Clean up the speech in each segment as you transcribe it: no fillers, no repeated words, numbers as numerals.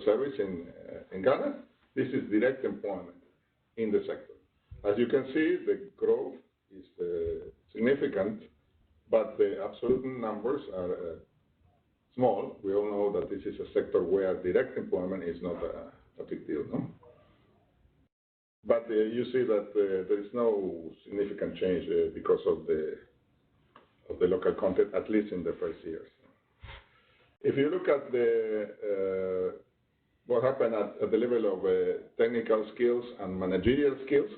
service in Ghana. This is direct employment in the sector. As you can see, the growth is significant, but the absolute numbers are small. We all know that this is a sector where direct employment is not a big deal, no? But you see that there is no significant change because of the local content, at least in the first years. If you look at what happened at the level of technical skills and managerial skills,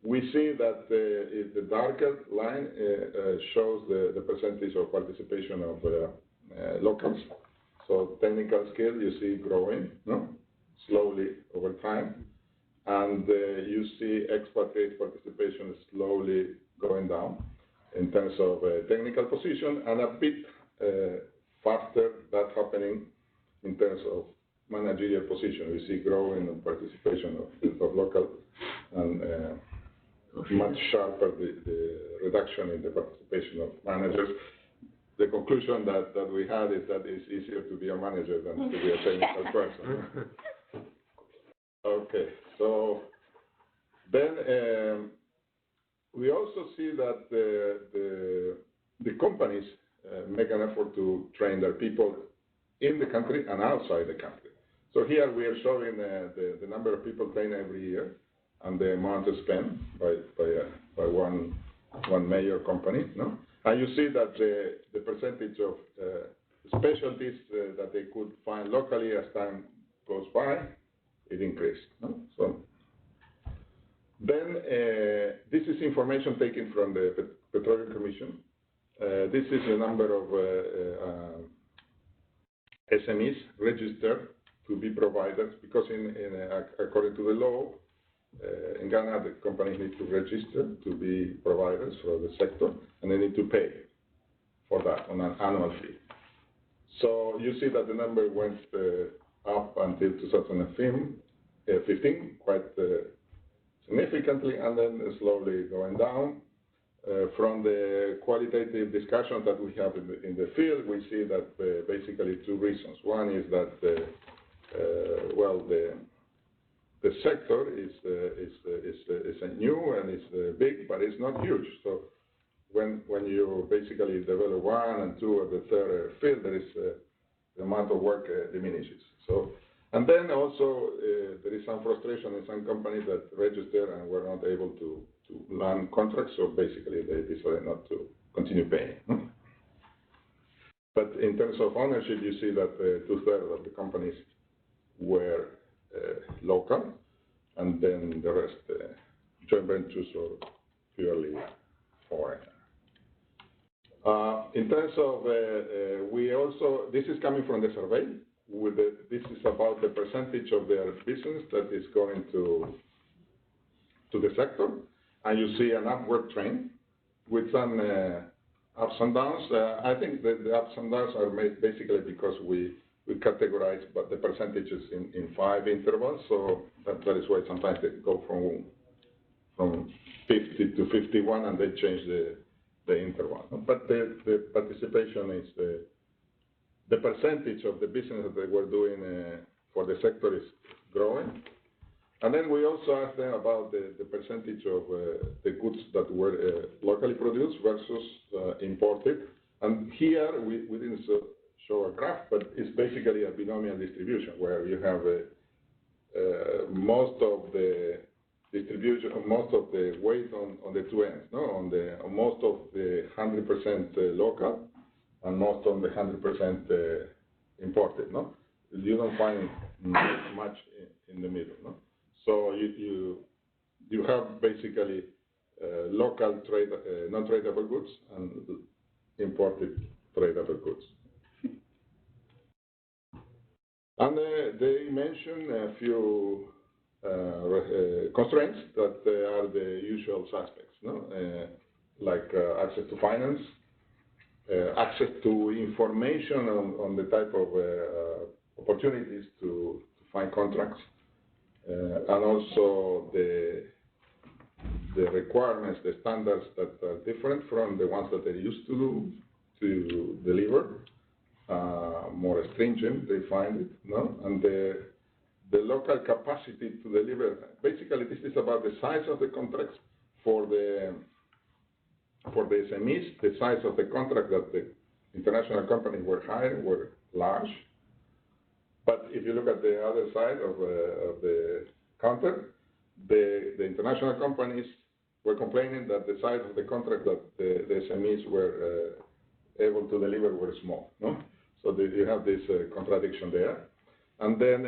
we see that the darker line shows the percentage of participation of locals. So technical skill you see growing, no? Slowly over time. And you see expatriate participation slowly going down in terms of technical position, and a bit faster that happening in terms of managerial position. We see growing participation of local, and much sharper the reduction in the participation of managers. The conclusion that we had is that it's easier to be a manager than to be a technical person. Okay, so then we also see that the companies make an effort to train their people in the country and outside the country. So here we are showing the number of people trained every year and the amount spent by one major company, no? And you see that the percentage of specialties that they could find locally as time goes by, it increased, no? So then this is information taken from the Petroleum Commission. This is the number of SMEs registered to be providers, because according to the law, in Ghana, the companies need to register to be providers for the sector, and they need to pay for that on an annual fee. So you see that the number went up until 2015, quite significantly, and then slowly going down. From the qualitative discussions that we have in the field, we see that basically two reasons. One is that the sector is new and it's big, but it's not huge. So when you basically develop one and two or the third field, there is the amount of work diminishes. So, and then also there is some frustration in some companies that register and were not able to land contracts. So basically they decided not to continue paying. But in terms of ownership, you see that 2/3 of the companies were local, and then the rest joint ventures or purely foreign. In terms of, we also, this is coming from the survey. This is about the percentage of their business that is going to the sector, and you see an upward trend with some ups and downs. I think that the ups and downs are made basically because we categorize the percentages in 5 intervals, so that is why sometimes they go from 50 to 51 and they change the interval. But the participation is the percentage of the business that they were doing for the sector is growing. And then we also asked them about the percentage of the goods that were locally produced versus imported. And here we didn't show a graph, but it's basically a binomial distribution where you have most of the distribution, most of the weight on the two ends, no? On most of the 100% local and most of the 100% imported, no? You don't find much in the middle, no? So you have basically local trade, non-tradable goods and imported tradable goods. And they mention a few constraints that are the usual suspects, no? Like access to finance, access to information on the type of opportunities to find contracts, and also the requirements, the standards that are different from the ones that they're used to deliver, more stringent, they find it, no? And the local capacity to deliver. Basically, this is about the size of the contracts for the SMEs. The size of the contract that the international companies were hiring were large. But if you look at the other side of the counter, the international companies were complaining that the size of the contract that the SMEs were able to deliver were small. No? So you have this contradiction there. And then,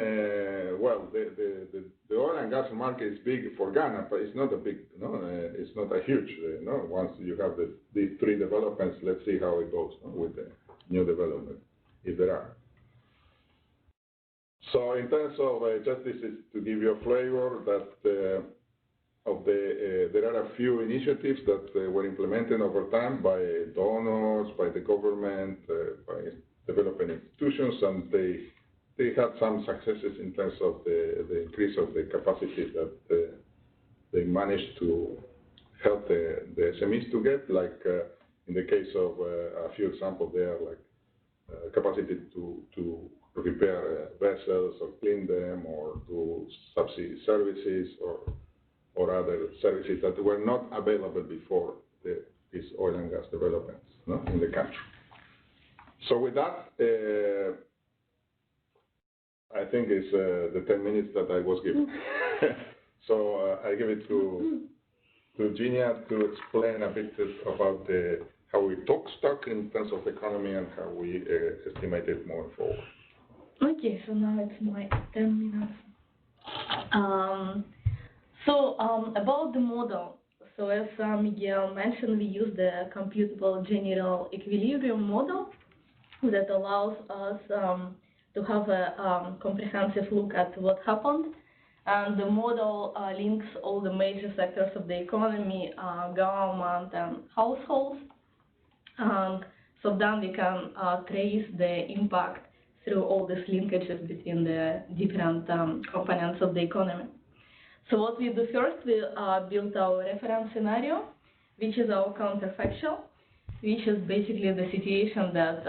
well, the oil and gas market is big for Ghana, but it's not a big, it's not a huge, once you have these three developments, let's see how it goes with the new development, if there are. So in terms of, just this is to give you a flavor that there are a few initiatives that were implemented over time by donors, by the government, by developing institutions, and they had some successes in terms of the increase of the capacity that they managed to help the SMEs to get, like in the case of a few examples there, like capacity to repair vessels or clean them, or do subsea services or other services that were not available before these oil and gas developments in the country. So with that, I think it's the 10 minutes that I was given. So I give it to Genia to explain a bit about how we talk stock in terms of economy and how we estimate it moving forward. Okay, so now it's my 10 minutes. About the model. So as Miguel mentioned, we use the computable general equilibrium model that allows us to have a comprehensive look at what happened. And the model links all the major sectors of the economy, government and households. And so then we can trace the impact through all these linkages between the different components of the economy. So what we do first, we build our reference scenario, which is our counterfactual, which is basically the situation that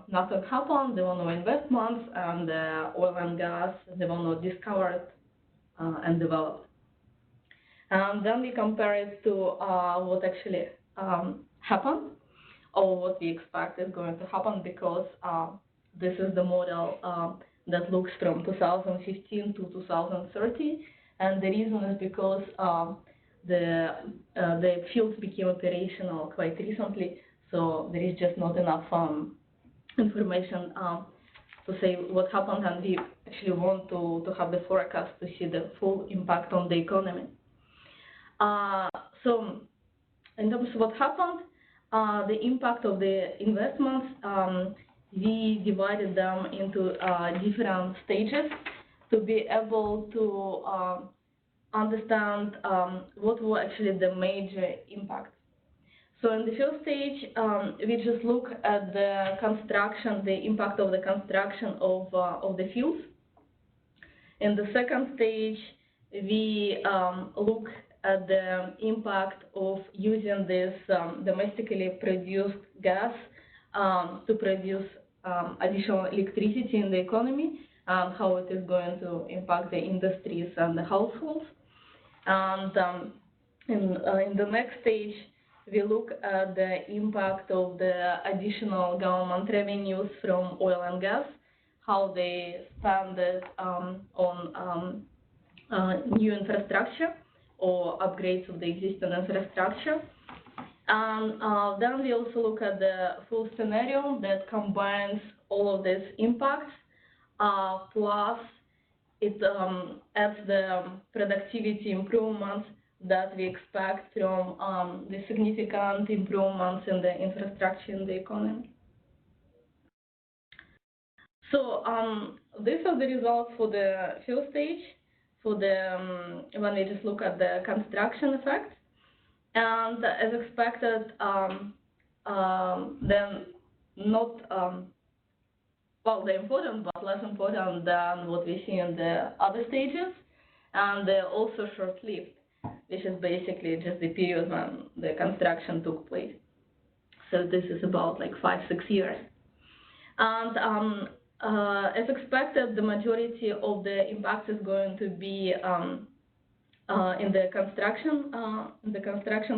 nothing happened, there were no investments, and oil and gas, they were not discovered and developed. And then we compare it to what actually happened, or what we expect is going to happen, because this is the model that looks from 2015 to 2030, and the reason is because the fields became operational quite recently, so there is just not enough information to say what happened, and we actually want to have the forecast to see the full impact on the economy. So in terms of what happened, the impact of the investments, we divided them into different stages to be able to understand what were actually the major impacts. So in the first stage, we just look at the construction, the impact of the construction of the fields. In the second stage, we look at the impact of using this domestically produced gas to produce additional electricity in the economy, and how it is going to impact the industries and the households. And in the next stage, we look at the impact of the additional government revenues from oil and gas, how they spend it on new infrastructure or upgrades of the existing infrastructure. And then we also look at the full scenario that combines all of these impacts, plus it adds the productivity improvements that we expect from the significant improvements in the infrastructure in the economy. So these are the results for the first stage, for the when we just look at the construction effect. And as expected, then not well, they're important, but less important than what we see in the other stages, and they're also short-lived, which is basically just the period when the construction took place. So this is about like 5-6 years. And as expected, the majority of the impact is going to be in the construction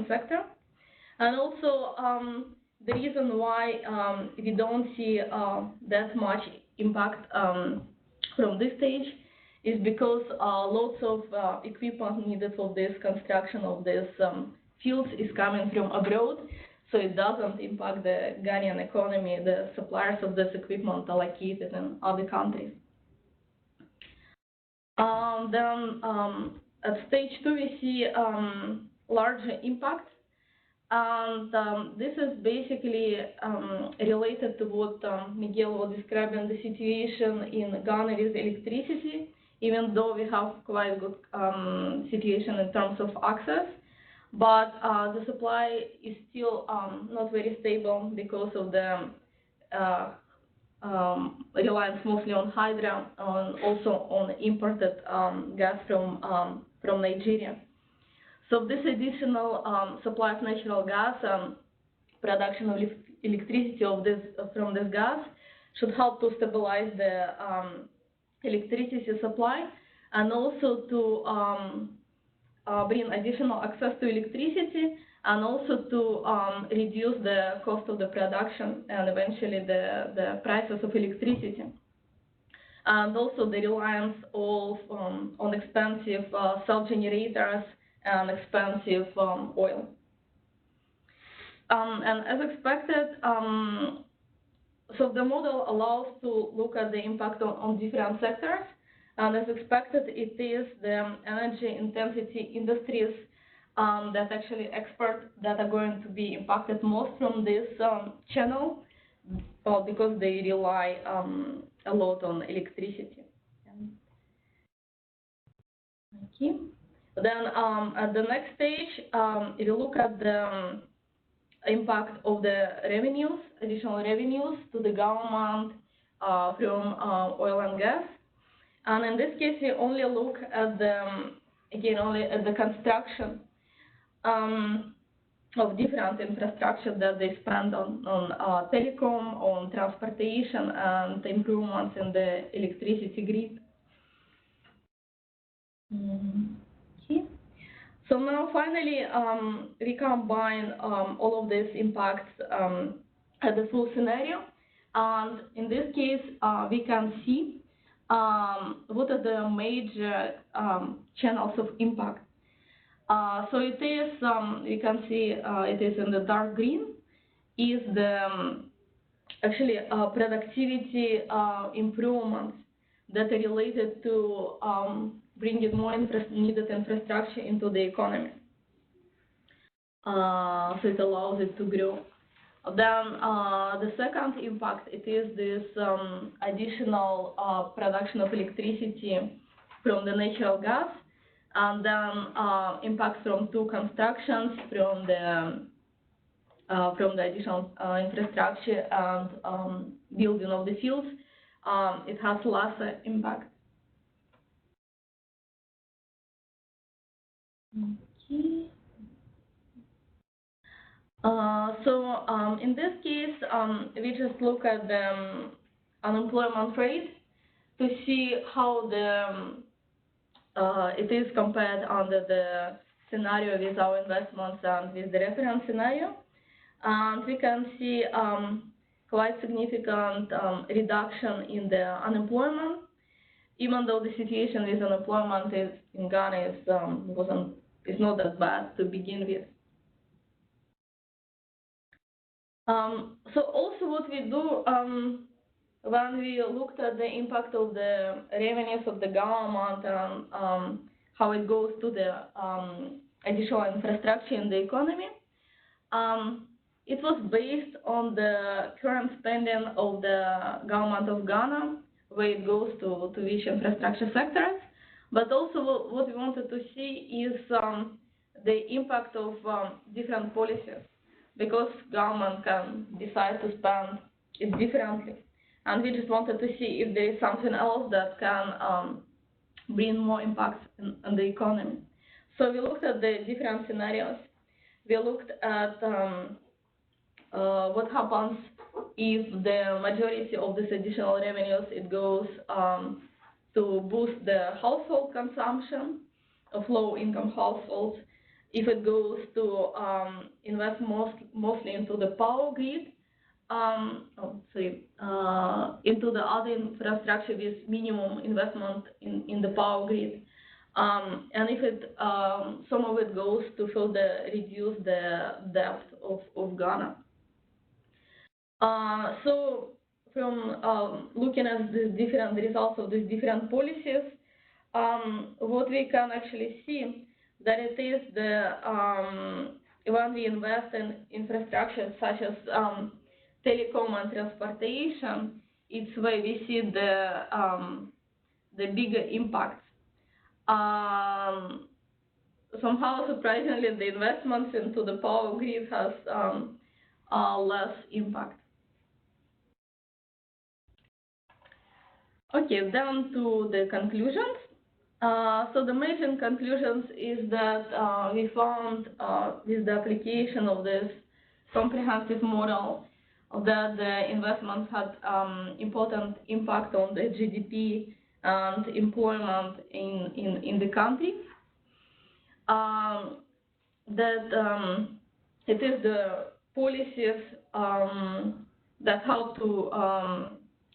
sector, and also the reason why we don't see that much impact from this stage is because lots of equipment needed for this construction of these fields is coming from abroad, so it doesn't impact the Ghanaian economy. The suppliers of this equipment are located in other countries. Then at stage 2 we see larger impact, and this is basically related to what Miguel was describing, the situation in Ghana with electricity. Even though we have quite good situation in terms of access, but the supply is still not very stable because of the reliance mostly on hydro and also on imported gas from Nigeria. So this additional supply of natural gas and production of electricity from this gas should help to stabilize the electricity supply, and also to bring additional access to electricity, and also to reduce the cost of the production and eventually the prices of electricity, and also the reliance of on expensive self-generators and expensive oil. And as expected, so the model allows to look at the impact on different sectors, and as expected, it is the energy intensity industries that actually that are going to be impacted most from this channel, because they rely a lot on electricity. Okay. Then at the next stage, if you look at the impact of the revenues, additional revenues to the government from oil and gas. And in this case, we only look at only at the construction of different infrastructure that they spend on telecom, on transportation, and improvements in the electricity grid. Okay. So now finally, we combine all of these impacts at the full scenario, and in this case, we can see what are the major channels of impact. So it is, you can see it is in the dark green, is the actually productivity improvements that are related to bringing more needed infrastructure into the economy. So it allows it to grow. Then the second impact, it is this additional production of electricity from the natural gas, and then impacts from two constructions, from the additional infrastructure and building of the fields. It has lesser impact. Okay. So in this case, we just look at the unemployment rate to see how it is compared under the scenario with our investments and with the reference scenario. And we can see quite significant reduction in the unemployment, even though the situation with unemployment in Ghana is not that bad to begin with. So also what we do when we looked at the impact of the revenues of the government and how it goes to the additional infrastructure in the economy, it was based on the current spending of the government of Ghana, where it goes to which infrastructure sectors, but also what we wanted to see is the impact of different policies, because government can decide to spend it differently. And we just wanted to see if there is something else that can bring more impact on the economy. So we looked at the different scenarios. We looked at what happens if the majority of these additional revenues, it goes to boost the household consumption of low-income households, if it goes to invest mostly into the power grid, into the other infrastructure with minimum investment in the power grid, and if it some of it goes to further reduce the debt of Ghana. So from looking at the different results of these different policies, what we can actually see that it is the when we invest in infrastructure such as telecom and transportation, it's where we see the bigger impact. Somehow, surprisingly, the investments into the power grid has less impact. Okay, down to the conclusions. So the main conclusions is that we found with the application of this comprehensive model that the investments had important impact on the GDP and employment in the country. That it is the policies that help to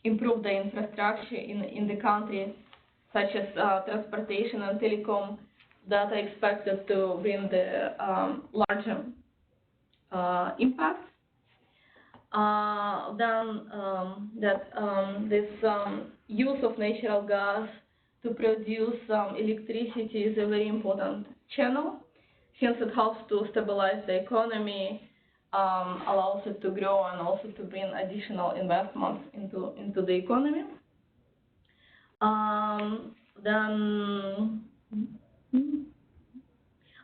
improve the infrastructure in the country, such as transportation and telecom, that are expected to bring the larger impact. Then this use of natural gas to produce electricity is a very important channel, since it helps to stabilize the economy, allows it to grow, and also to bring additional investments into the economy.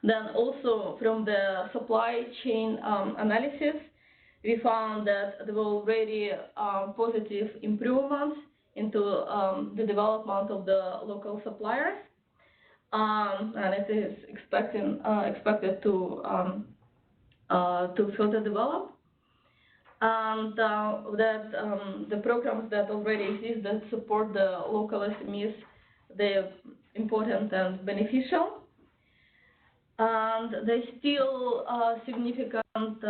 Then also from the supply chain analysis, we found that there were already positive improvements into the development of the local suppliers, and it is expected to further develop. And that the programs that already exist that support the local SMEs, they're important and beneficial. And there's still significant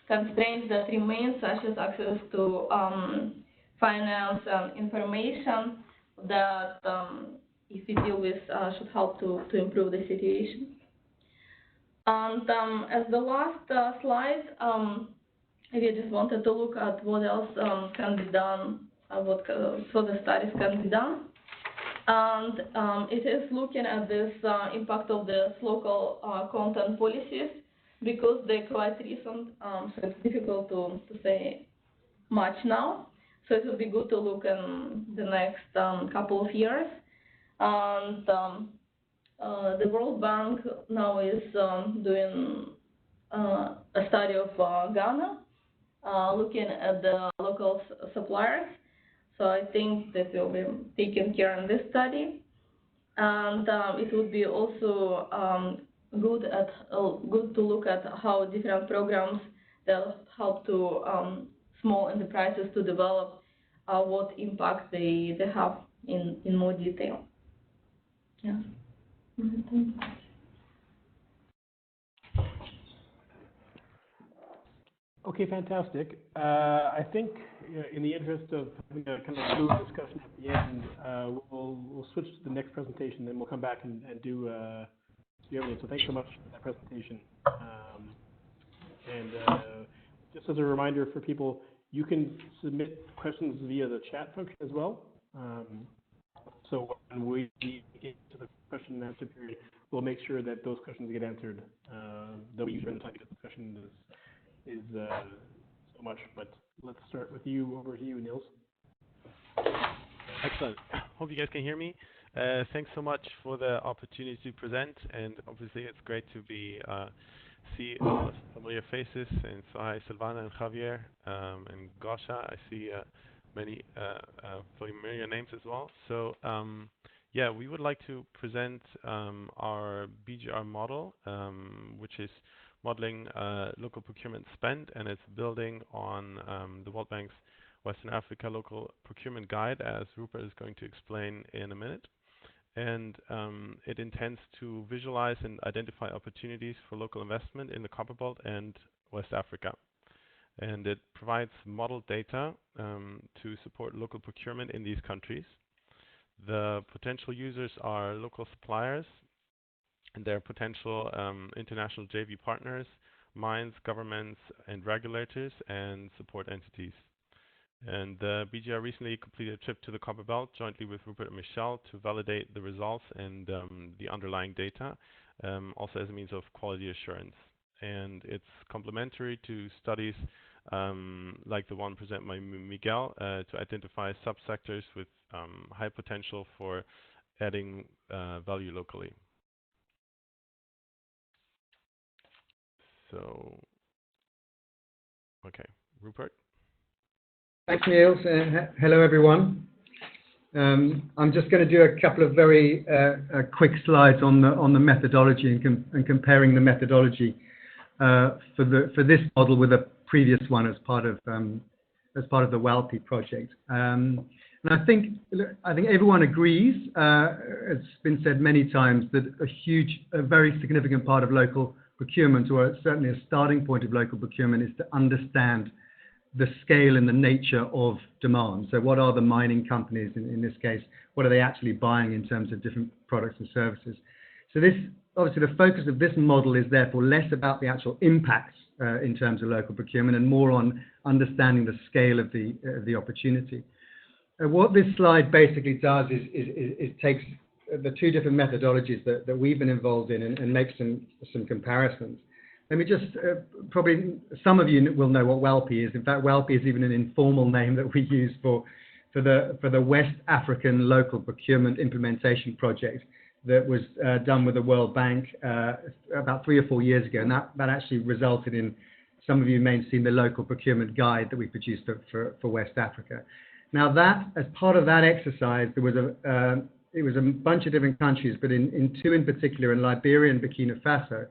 constraints that remain, such as access to finance and information that, if we deal with, should help to improve the situation. And as the last slide, we just wanted to look at what else can be done, what further studies can be done. And it is looking at this impact of the local content policies, because they're quite recent, so it's difficult to say much now. So it would be good to look in the next couple of years. And the World Bank now is doing a study of Ghana, looking at the local suppliers. So I think that will be taken care in this study. And it would be also good to look at how different programs that help to small enterprises to develop what impact they have in more detail. Yeah. Okay, fantastic. I think in the interest of having a kind of fluid discussion at the end, we'll switch to the next presentation, then we'll come back and do the audience. So thanks so much for that presentation. Just as a reminder for people, you can submit questions via the chat function as well. So when we get to the question and answer period, we'll make sure that those questions get answered. They'll be during the time because the discussion is so much. But let's start with you. Over to you, Niels. Excellent. Hope you guys can hear me. Thanks so much for the opportunity to present, and obviously it's great to see a lot of familiar faces. And so hi, Silvana and Javier and Gosha. I see many familiar names as well. So yeah, we would like to present our BGR model, which is modeling local procurement spend, and it's building on the World Bank's Western Africa Local Procurement Guide, as Rupert is going to explain in a minute. And it intends to visualize and identify opportunities for local investment in the Copperbelt and West Africa. And it provides model data to support local procurement in these countries. The potential users are local suppliers and their potential international JV partners, mines, governments, and regulators, and support entities. And the BGR recently completed a trip to the Copperbelt jointly with Rupert and Michel to validate the results and the underlying data, also as a means of quality assurance. And it's complementary to studies like the one presented by Miguel to identify subsectors with high potential for adding value locally. So, okay, Rupert. Thanks, Niels. Hello, everyone. I'm just going to do a couple of very quick slides on the methodology and comparing the methodology for this model with a previous one as part of the WALPI project. And I think everyone agrees. It's been said many times that a very significant part of local procurement, or certainly a starting point of local procurement, is to understand the scale and the nature of demand. So what are the mining companies, in this case, what are they actually buying in terms of different products and services? So this, obviously the focus of this model is therefore less about the actual impacts in terms of local procurement and more on understanding the scale of the opportunity. What this slide basically does is takes the two different methodologies that we've been involved in and makes some comparisons. Let me just, probably some of you will know what WALPI is. In fact, WALPI is even an informal name that we use for the West African Local Procurement Implementation Project that was done with the World Bank about 3 or 4 years ago. And that actually resulted in, some of you may have seen the local procurement guide that we produced for West Africa. Now that, as part of that exercise, there was it was a bunch of different countries, but in two in particular, in Liberia and Burkina Faso,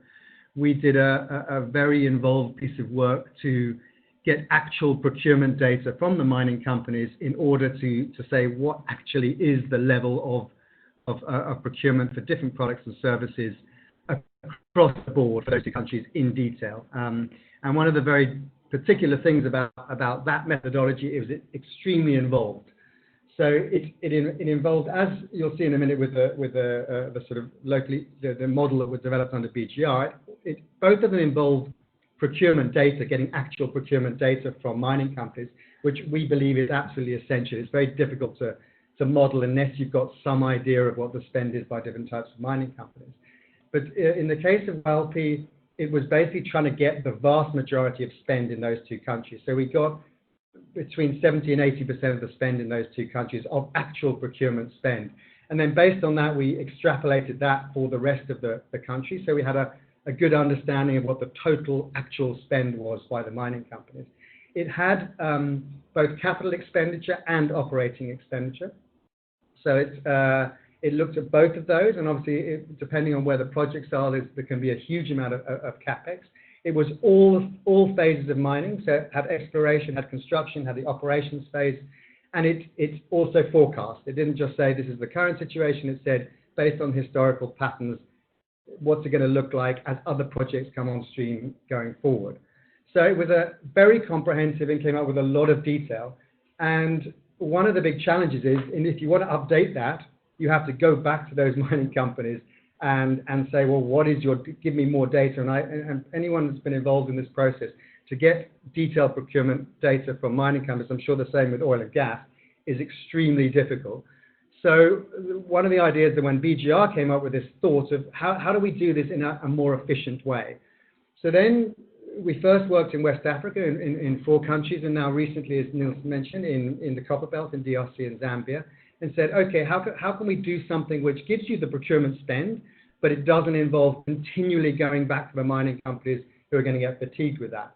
we did a very involved piece of work to get actual procurement data from the mining companies in order to say what actually is the level of procurement for different products and services across the board for those two countries in detail. And one of the very particular things about that methodology is it's extremely involved. So it involved, as you'll see in a minute with the sort of locally, the model that was developed under BGR, both of them involved procurement data, getting actual procurement data from mining companies, which we believe is absolutely essential. It's very difficult to model unless you've got some idea of what the spend is by different types of mining companies. But in the case of WALPI, it was basically trying to get the vast majority of spend in those two countries. So we got between 70 and 80% of the spend in those two countries of actual procurement spend. And then based on that, we extrapolated that for the rest of the country. So we had a good understanding of what the total actual spend was by the mining companies. It had both capital expenditure and operating expenditure. So it looked at both of those, and obviously, depending on where the projects are, there can be a huge amount of capex. It was all phases of mining, so it had exploration, had construction, had the operations phase, and it also forecast. It didn't just say this is the current situation. It said, based on historical patterns, what's it going to look like as other projects come on stream going forward. So it was a very comprehensive and came up with a lot of detail. And one of the big challenges is, and if you want to update that, you have to go back to those mining companies and say, well, what is give me more data. And anyone that's been involved in this process, to get detailed procurement data from mining companies, I'm sure the same with oil and gas, is extremely difficult. So one of the ideas that when BGR came up with this thought of how do we do this in a more efficient way? So then we first worked in West Africa in 4 countries, and now recently, as Niels mentioned, in the Copperbelt, in DRC and Zambia, and said, okay, how can we do something which gives you the procurement spend, but it doesn't involve continually going back to the mining companies who are going to get fatigued with that.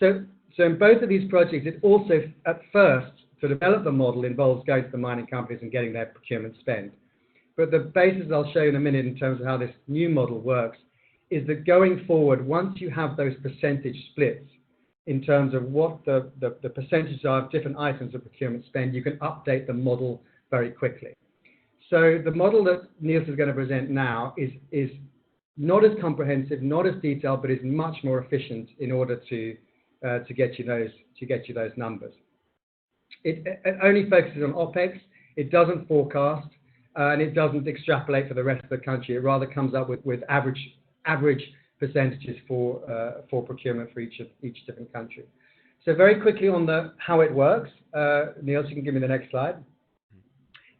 So in both of these projects, it also, at first, to develop the model involves going to the mining companies and getting their procurement spend. But the basis I'll show you in a minute in terms of how this new model works is that going forward, once you have those percentage splits in terms of what the percentages are of different items of procurement spend, you can update the model very quickly. So the model that Niels is going to present now is not as comprehensive, not as detailed, but is much more efficient in order to get you those numbers. It only focuses on OPEX. It doesn't forecast, and it doesn't extrapolate for the rest of the country. It rather comes up with average percentages for procurement for each different country. So very quickly on how it works, Niels, you can give me the next slide.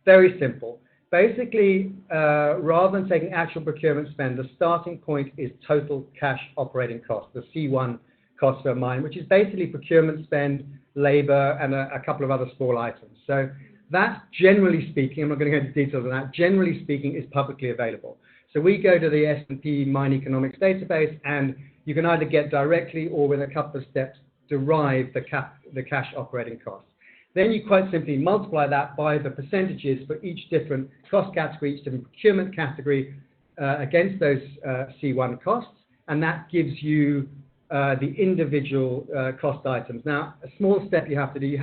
Very simple. Basically, rather than taking actual procurement spend, the starting point is total cash operating cost, the C1 cost per mine, which is basically procurement spend, labor, and a couple of other small items. So that, generally speaking, I'm not going to go into details on that, generally speaking, is publicly available. So we go to the S&P Mine Economics database, and you can either get directly or with a couple of steps derive the cash operating costs. Then you quite simply multiply that by the percentages for each different cost category, each different procurement category against those C1 costs, and that gives you the individual cost items. Now, a small step you have to do,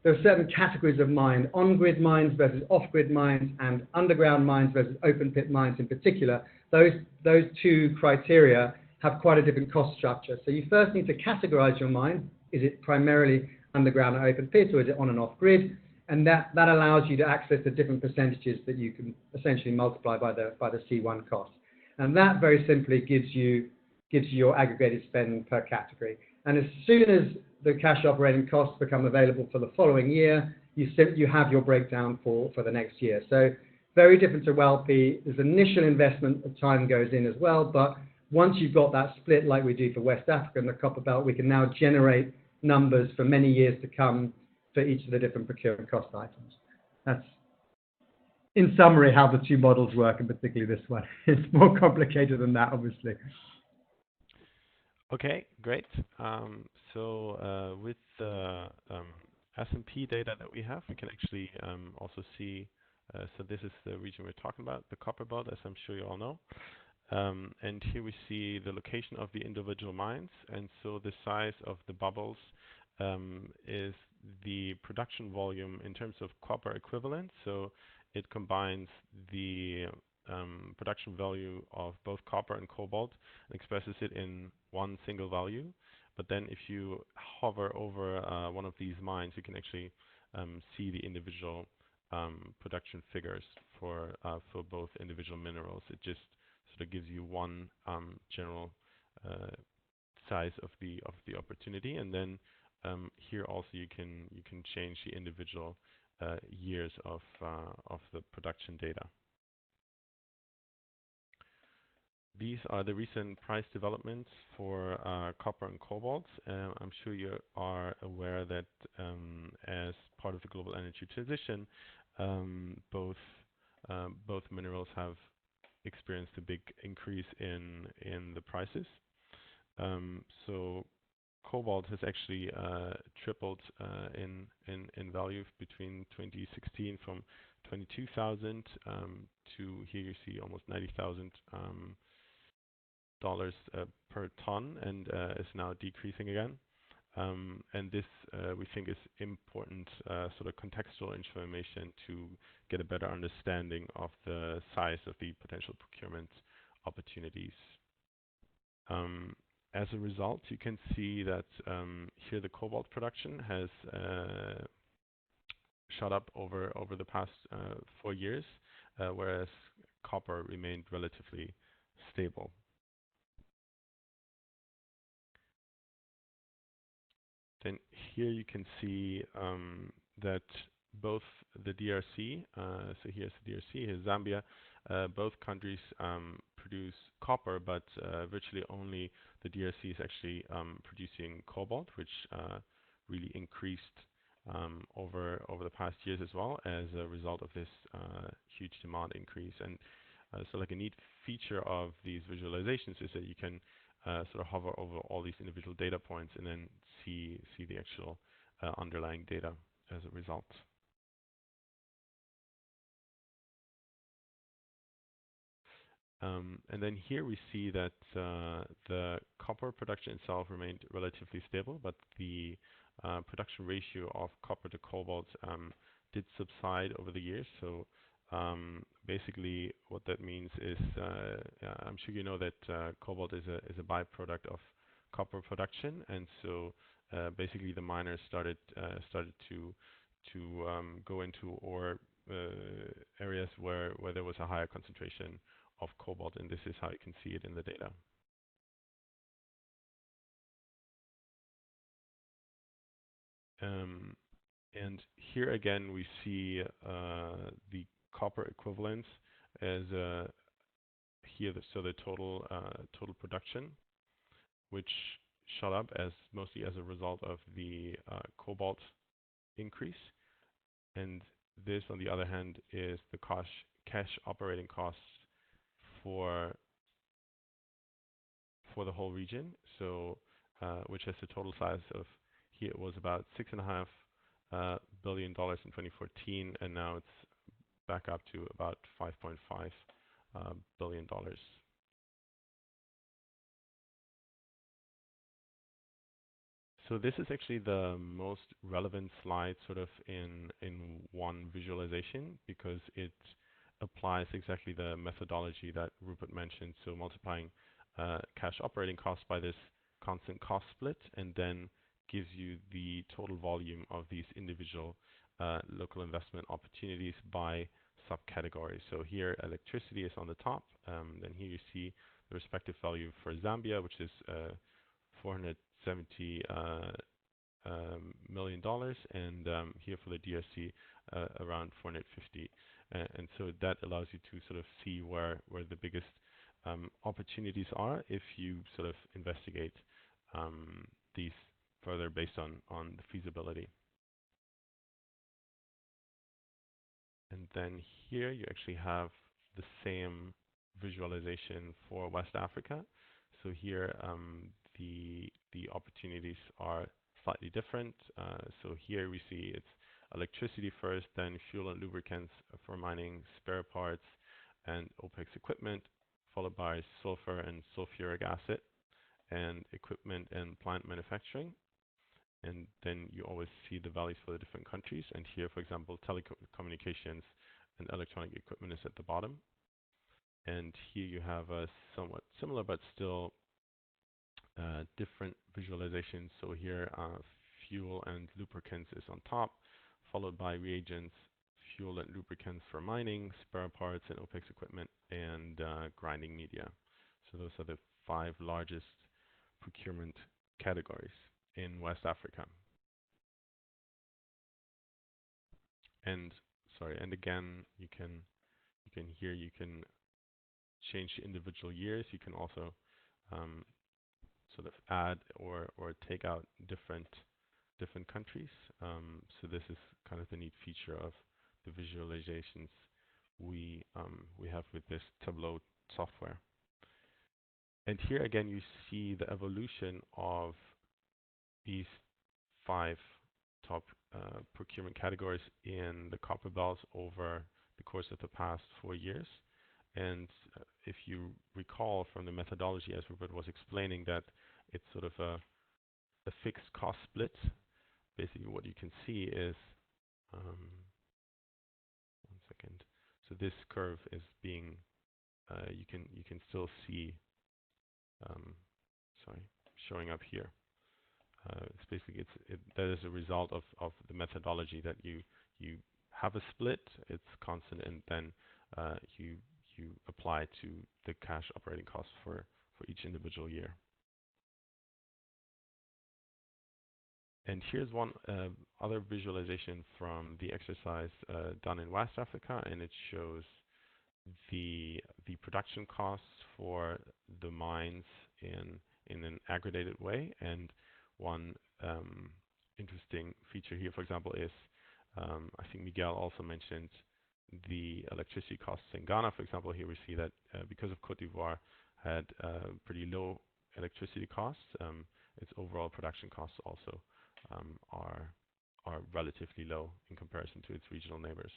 there are certain categories of mine, on-grid mines versus off-grid mines, and underground mines versus open-pit mines in particular. Those two criteria have quite a different cost structure. So you first need to categorize your mine. Is it primarily underground or open pit, or is it on and off-grid? And that allows you to access the different percentages that you can essentially multiply by the C1 cost. And that very simply gives you your aggregated spend per category. And as soon as the cash operating costs become available for the following year, you have your breakdown for the next year. So very different to WellP. There's initial investment of time goes in as well, but once you've got that split like we do for West Africa and the Copper Belt, we can now generate numbers for many years to come for each of the different procurement cost items. That's, in summary, how the two models work, and particularly this one. It's more complicated than that, obviously. Okay, great. So with the S&P data that we have, we can actually also see, so this is the region we're talking about, the Copper Belt, as I'm sure you all know. And here we see the location of the individual mines, and so the size of the bubbles is the production volume in terms of copper equivalent. So it combines the production value of both copper and cobalt and expresses it in one single value. But then if you hover over one of these mines, you can actually see the individual production figures for both individual minerals. It just sort of gives you one general size of the opportunity, and then here also you can change the individual years of the production data. These are the recent price developments for copper and cobalt. I'm sure you are aware that as part of the global energy transition, both minerals have experienced a big increase in the prices. So cobalt has actually tripled in value between 2016 from 22,000 to here you see almost $90,000 per ton, and is now decreasing again. And this we think is important sort of contextual information to get a better understanding of the size of the potential procurement opportunities. As a result, you can see that here the cobalt production has shot up over the past 4 years, whereas copper remained relatively stable. Then here you can see that both the DRC, so here's the DRC, here's Zambia, both countries produce copper, but virtually only the DRC is actually producing cobalt, which really increased over the past years as well as a result of this huge demand increase. And so like a neat feature of these visualizations is that you can sort of hover over all these individual data points and then see the actual underlying data as a result. And then here we see that the copper production itself remained relatively stable, but the production ratio of copper to cobalt did subside over the years. So basically what that means is, I'm sure you know that cobalt is a byproduct of copper production, and so basically the miners started to go into ore areas where there was a higher concentration of cobalt, and this is how you can see it in the data. And here again we see the copper equivalents as here. So the total production, which shot up as mostly as a result of the cobalt increase, and this on the other hand is the cash operating costs for the whole region. So which has a total size of, here it was about $6.5 billion in 2014, and now it's back up to about $5.5 billion. So this is actually the most relevant slide sort of in one visualization, because it applies exactly the methodology that Rupert mentioned. So multiplying cash operating costs by this constant cost split, and then gives you the total volume of these individual local investment opportunities by subcategories. So here electricity is on the top. Then here you see the respective value for Zambia, which is $470 million, and here for the DRC around 450. And so that allows you to sort of see where the biggest opportunities are if you sort of investigate these further based on the feasibility. And then here you actually have the same visualization for West Africa. So here the opportunities are slightly different. So here we see it's electricity first, then fuel and lubricants for mining, spare parts, and OPEX equipment, followed by sulfur and sulfuric acid, and equipment and plant manufacturing. And then you always see the values for the different countries. And here, for example, telecommunications and electronic equipment is at the bottom. And here you have a somewhat similar but still different visualizations. So here fuel and lubricants is on top, followed by reagents, fuel and lubricants for mining, spare parts and OPEX equipment, and grinding media. So those are the 5 largest procurement categories in West Africa. And again, you can change the individual years. You can also sort of add or take out different countries. So this is kind of the neat feature of the visualizations we have with this Tableau software. And here again, you see the evolution of these 5 top procurement categories in the copper belts over the course of the past 4 years. And if you recall from the methodology, as Rupert was explaining, that it's sort of a fixed cost split. Basically, what you can see is, 1 second. So this curve is being, you can still see, showing up here. It's basically that is a result of the methodology that you have a split, it's constant, and then you apply to the cash operating costs for each individual year. And here's one other visualization from the exercise done in West Africa, and it shows the production costs for the mines in an aggregated way. And one interesting feature here, for example, is I think Miguel also mentioned the electricity costs in Ghana. For example, here we see that because of Cote d'Ivoire had pretty low electricity costs, its overall production costs also are relatively low in comparison to its regional neighbors.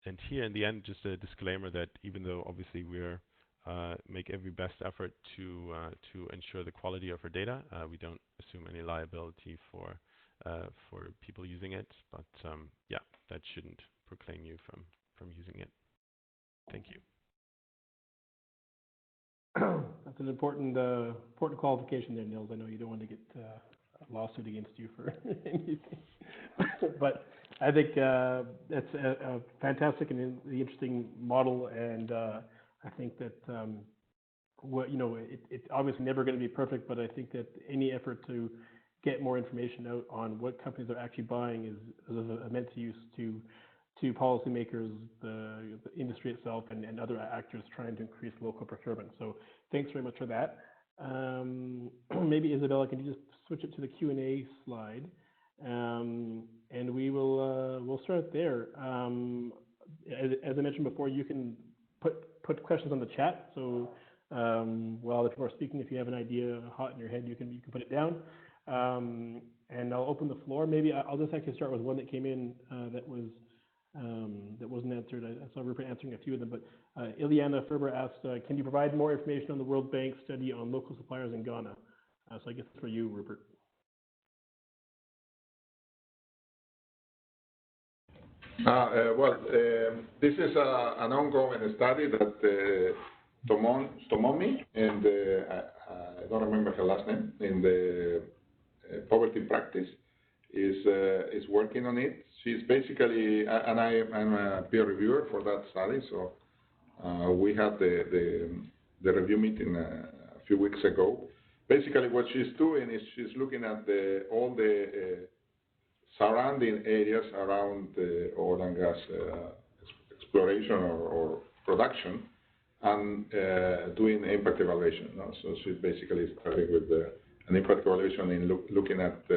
And here in the end, just a disclaimer that even though obviously we're make every best effort to ensure the quality of our data, we don't assume any liability for people using it. But yeah, that shouldn't proclaim you from using it. Thank you. That's an important qualification there, Nils. I know you don't want to get a lawsuit against you for anything, but I think that's a fantastic and interesting model, and I think that it's obviously never going to be perfect, but I think that any effort to get more information out on what companies are actually buying is of immense use to policymakers, the industry itself, and other actors trying to increase local procurement. So thanks very much for that. Maybe Isabella, can you just switch it to the Q&A slide, and we'll start there. As I mentioned before, you can put questions on the chat. So while the people are speaking, if you have an idea hot in your head, you can put it down. And I'll open the floor. Maybe I'll just actually start with one that came in that wasn't answered. I saw Rupert answering a few of them, but Ileana Ferber asked, can you provide more information on the World Bank study on local suppliers in Ghana? So I guess it's for you, Rupert. This is an ongoing study that Tomomi and I don't remember her last name, in the poverty practice is working on it. She's basically, and I'm a peer reviewer for that study, so we had the review meeting a few weeks ago. Basically, what she's doing is she's looking at all the surrounding areas around the oil and gas exploration or production, and doing impact evaluation. So she basically started with an impact evaluation in looking at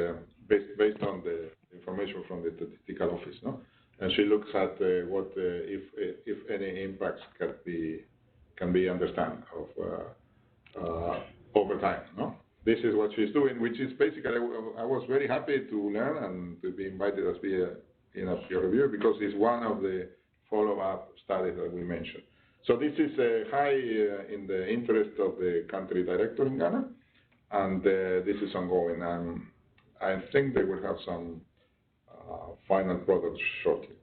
based on the information from the statistical office, and she looks at what if any impacts can be understood over time. This is what she's doing, which is basically, I was very happy to learn and to be invited as peer reviewer, because it's one of the follow-up studies that we mentioned. So this is high in the interest of the country director in Ghana, and this is ongoing. I think they will have some final products shortly.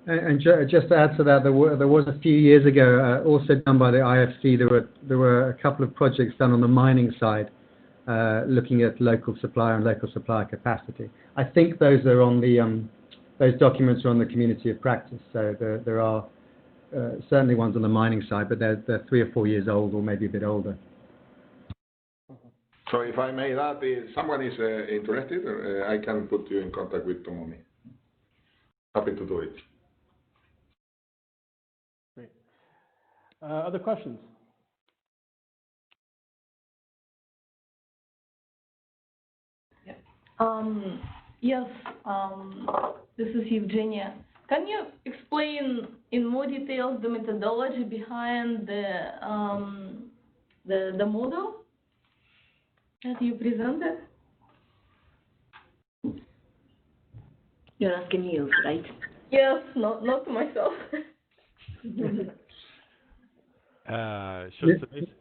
And just to add to that, there was a few years ago, also done by the IFC, there were a couple of projects done on the mining side, looking at local supplier and local supplier capacity. I think those are on those documents are on the Community of Practice. So there are certainly ones on the mining side, but they're 3 or 4 years old, or maybe a bit older. So if I may add, if someone is interested, I can put you in contact with Tomomi. Happy to do it. Great. Other questions? Yes, this is Eugenia. Can you explain in more detail the methodology behind the model that you presented? You're asking Niels, right? Yes, not to myself.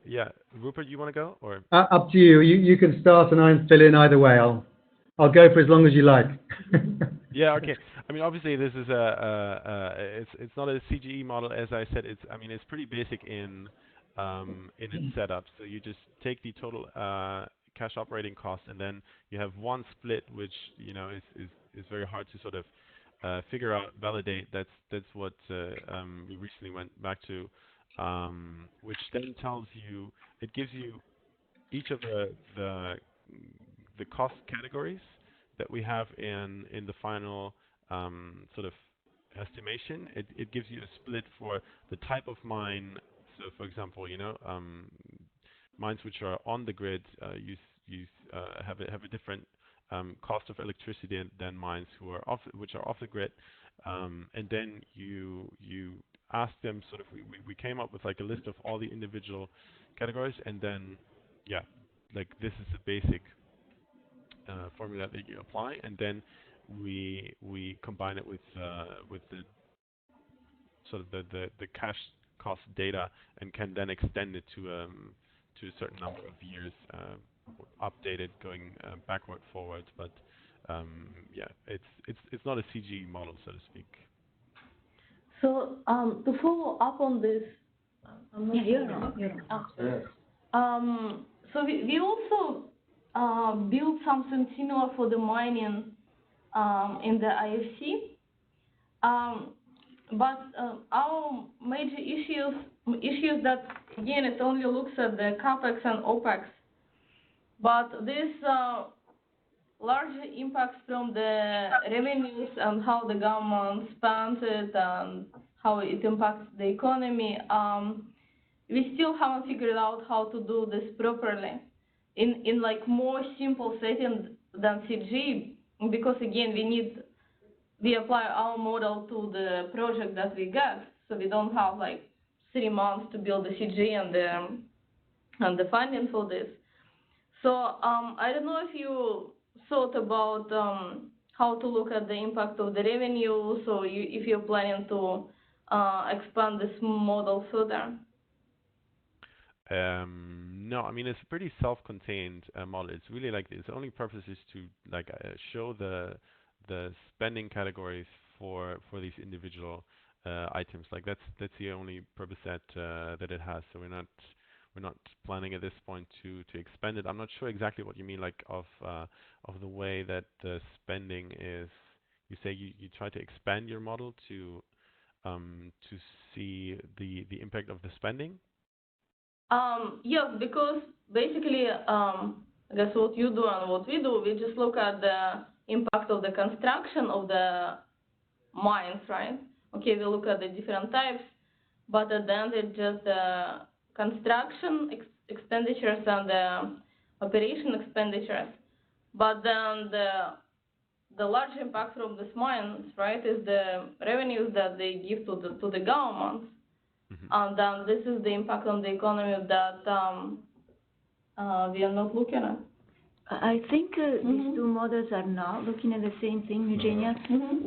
Yeah, Rupert, you want to go, or? Up to you. You can start and I fill in either way. I'll go for as long as you like. Yeah, okay. I mean, obviously, this is it's not a CGE model, as I said. It's pretty basic in its setup. So you just take the total cash operating cost, and then you have one split, which is very hard to sort of figure out, validate. That's what we recently went back to, which then tells you, it gives you each of the cost categories that we have in the final sort of estimation. It gives you a split for the type of mine. So, for example, mines which are on the grid have a different cost of electricity than mines which are off the grid. And then you ask them sort of. We came up with like a list of all the individual categories, and then this is the basic formula that you apply, and then we combine it with the sort of the cash cost data, and can then extend it to a certain number of years, updated going backward, forward. But yeah, it's not a CG model, so to speak. So to follow up on this, so we also built something similar for the mining in the IFC. But our major issues that, again, it only looks at the CAPEX and OPEX. But this larger impacts from the revenues and how the government spends it and how it impacts the economy. We still haven't figured out how to do this properly in like more simple setting than CG, because again, we apply our model to the project that we get, so we don't have like 3 months to build the CG and the funding for this. So I don't know if you thought about how to look at the impact of the revenue, so if you're planning to expand this model further. No, I mean, it's a pretty self-contained model. It's really like its only purpose is to like show the spending categories for these individual items. Like that's the only purpose that it has. So we're not planning at this point to expand it. I'm not sure exactly what you mean, like of the way that the spending is. You say you try to expand your model to see the impact of the spending. Yeah, because basically, I guess what you do and what we do, we just look at the impact of the construction of the mines, right? Okay, we look at the different types, but at the end it's just the construction expenditures and the operation expenditures. But then the large impact from these mines, right, is the revenues that they give to the government. And then this is the impact on the economy that we are not looking at. I think these two models are not looking at the same thing, Eugenia.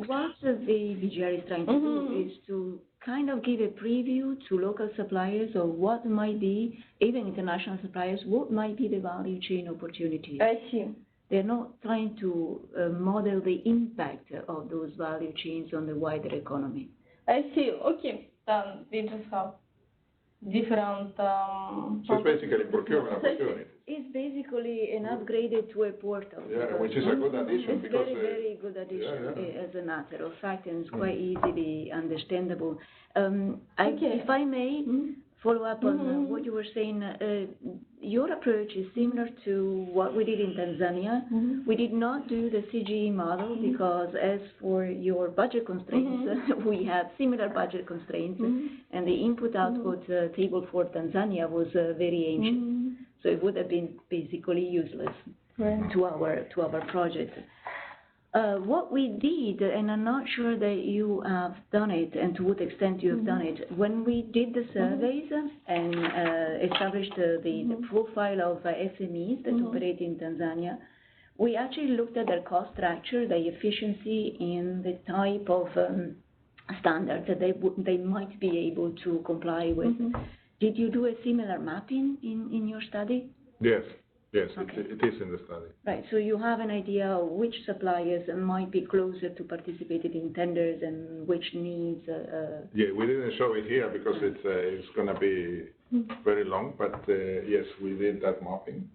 What the BGR is trying to do is to kind of give a preview to local suppliers of what might be, even international suppliers, what might be the value chain opportunities. I see. They're not trying to model the impact of those value chains on the wider economy. I see. Okay. Then we just have different. So it's basically procurement opportunity. It's basically an upgraded to a portal. Yeah, which is a good addition. It's because very good addition, as a matter of fact, and it's quite easily understandable. If I may follow up on what you were saying, your approach is similar to what we did in Tanzania. We did not do the CGE model because, as for your budget constraints, we had similar budget constraints, and the input-output table for Tanzania was very ancient, so it would have been basically useless to our project. What we did, and I'm not sure that you have done it and to what extent you have done it, when we did the surveys and established the profile of SMEs that operate in Tanzania, we actually looked at their cost structure, the efficiency, and the type of standards that they might be able to comply with. Did you do a similar mapping in your study? Yes. Yes, okay. It is in the study. Right, so you have an idea of which suppliers might be closer to participating in tenders and which needs... Yeah, we didn't show it here because it's going to be very long, but yes, we did that mapping.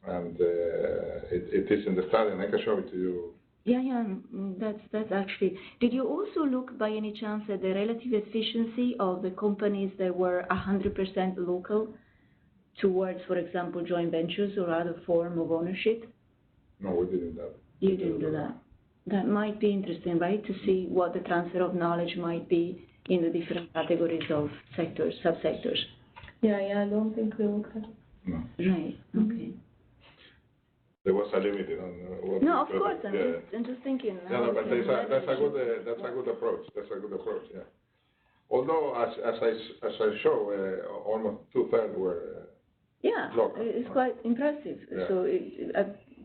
And it is in the study, and I can show it to you. Yeah, that's actually... Did you also look by any chance at the relative efficiency of the companies that were 100% local towards, for example, joint ventures or other form of ownership? No, we didn't do that. You didn't do that. That might be interesting, right, to see what the transfer of knowledge might be in the different categories of sectors, subsectors. Yeah, I don't think we looked at it. No. Right, okay. There was a limit on what. No, of course, I'm just thinking. No, but that's a good approach. That's a good approach, yeah. Although, as I show, almost 2/3 were. Yeah, local. it's quite impressive. Yeah. So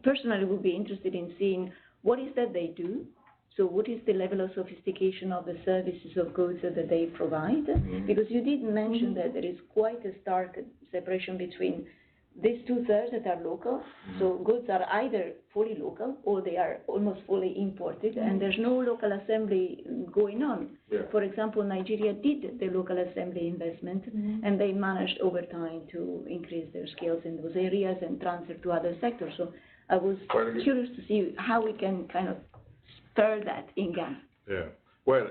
personally would be interested in seeing what is that they do. So what is the level of sophistication of the services of goods that they provide? Because you did mention that there is quite a stark separation between these 2/3 that are local. So goods are either fully local or they are almost fully imported, and there's no local assembly going on. Yeah. For example, Nigeria did the local assembly investment, and they managed over time to increase their skills in those areas and transfer to other sectors. So I was curious to see how we can kind of spur that in Ghana. Yeah. Well,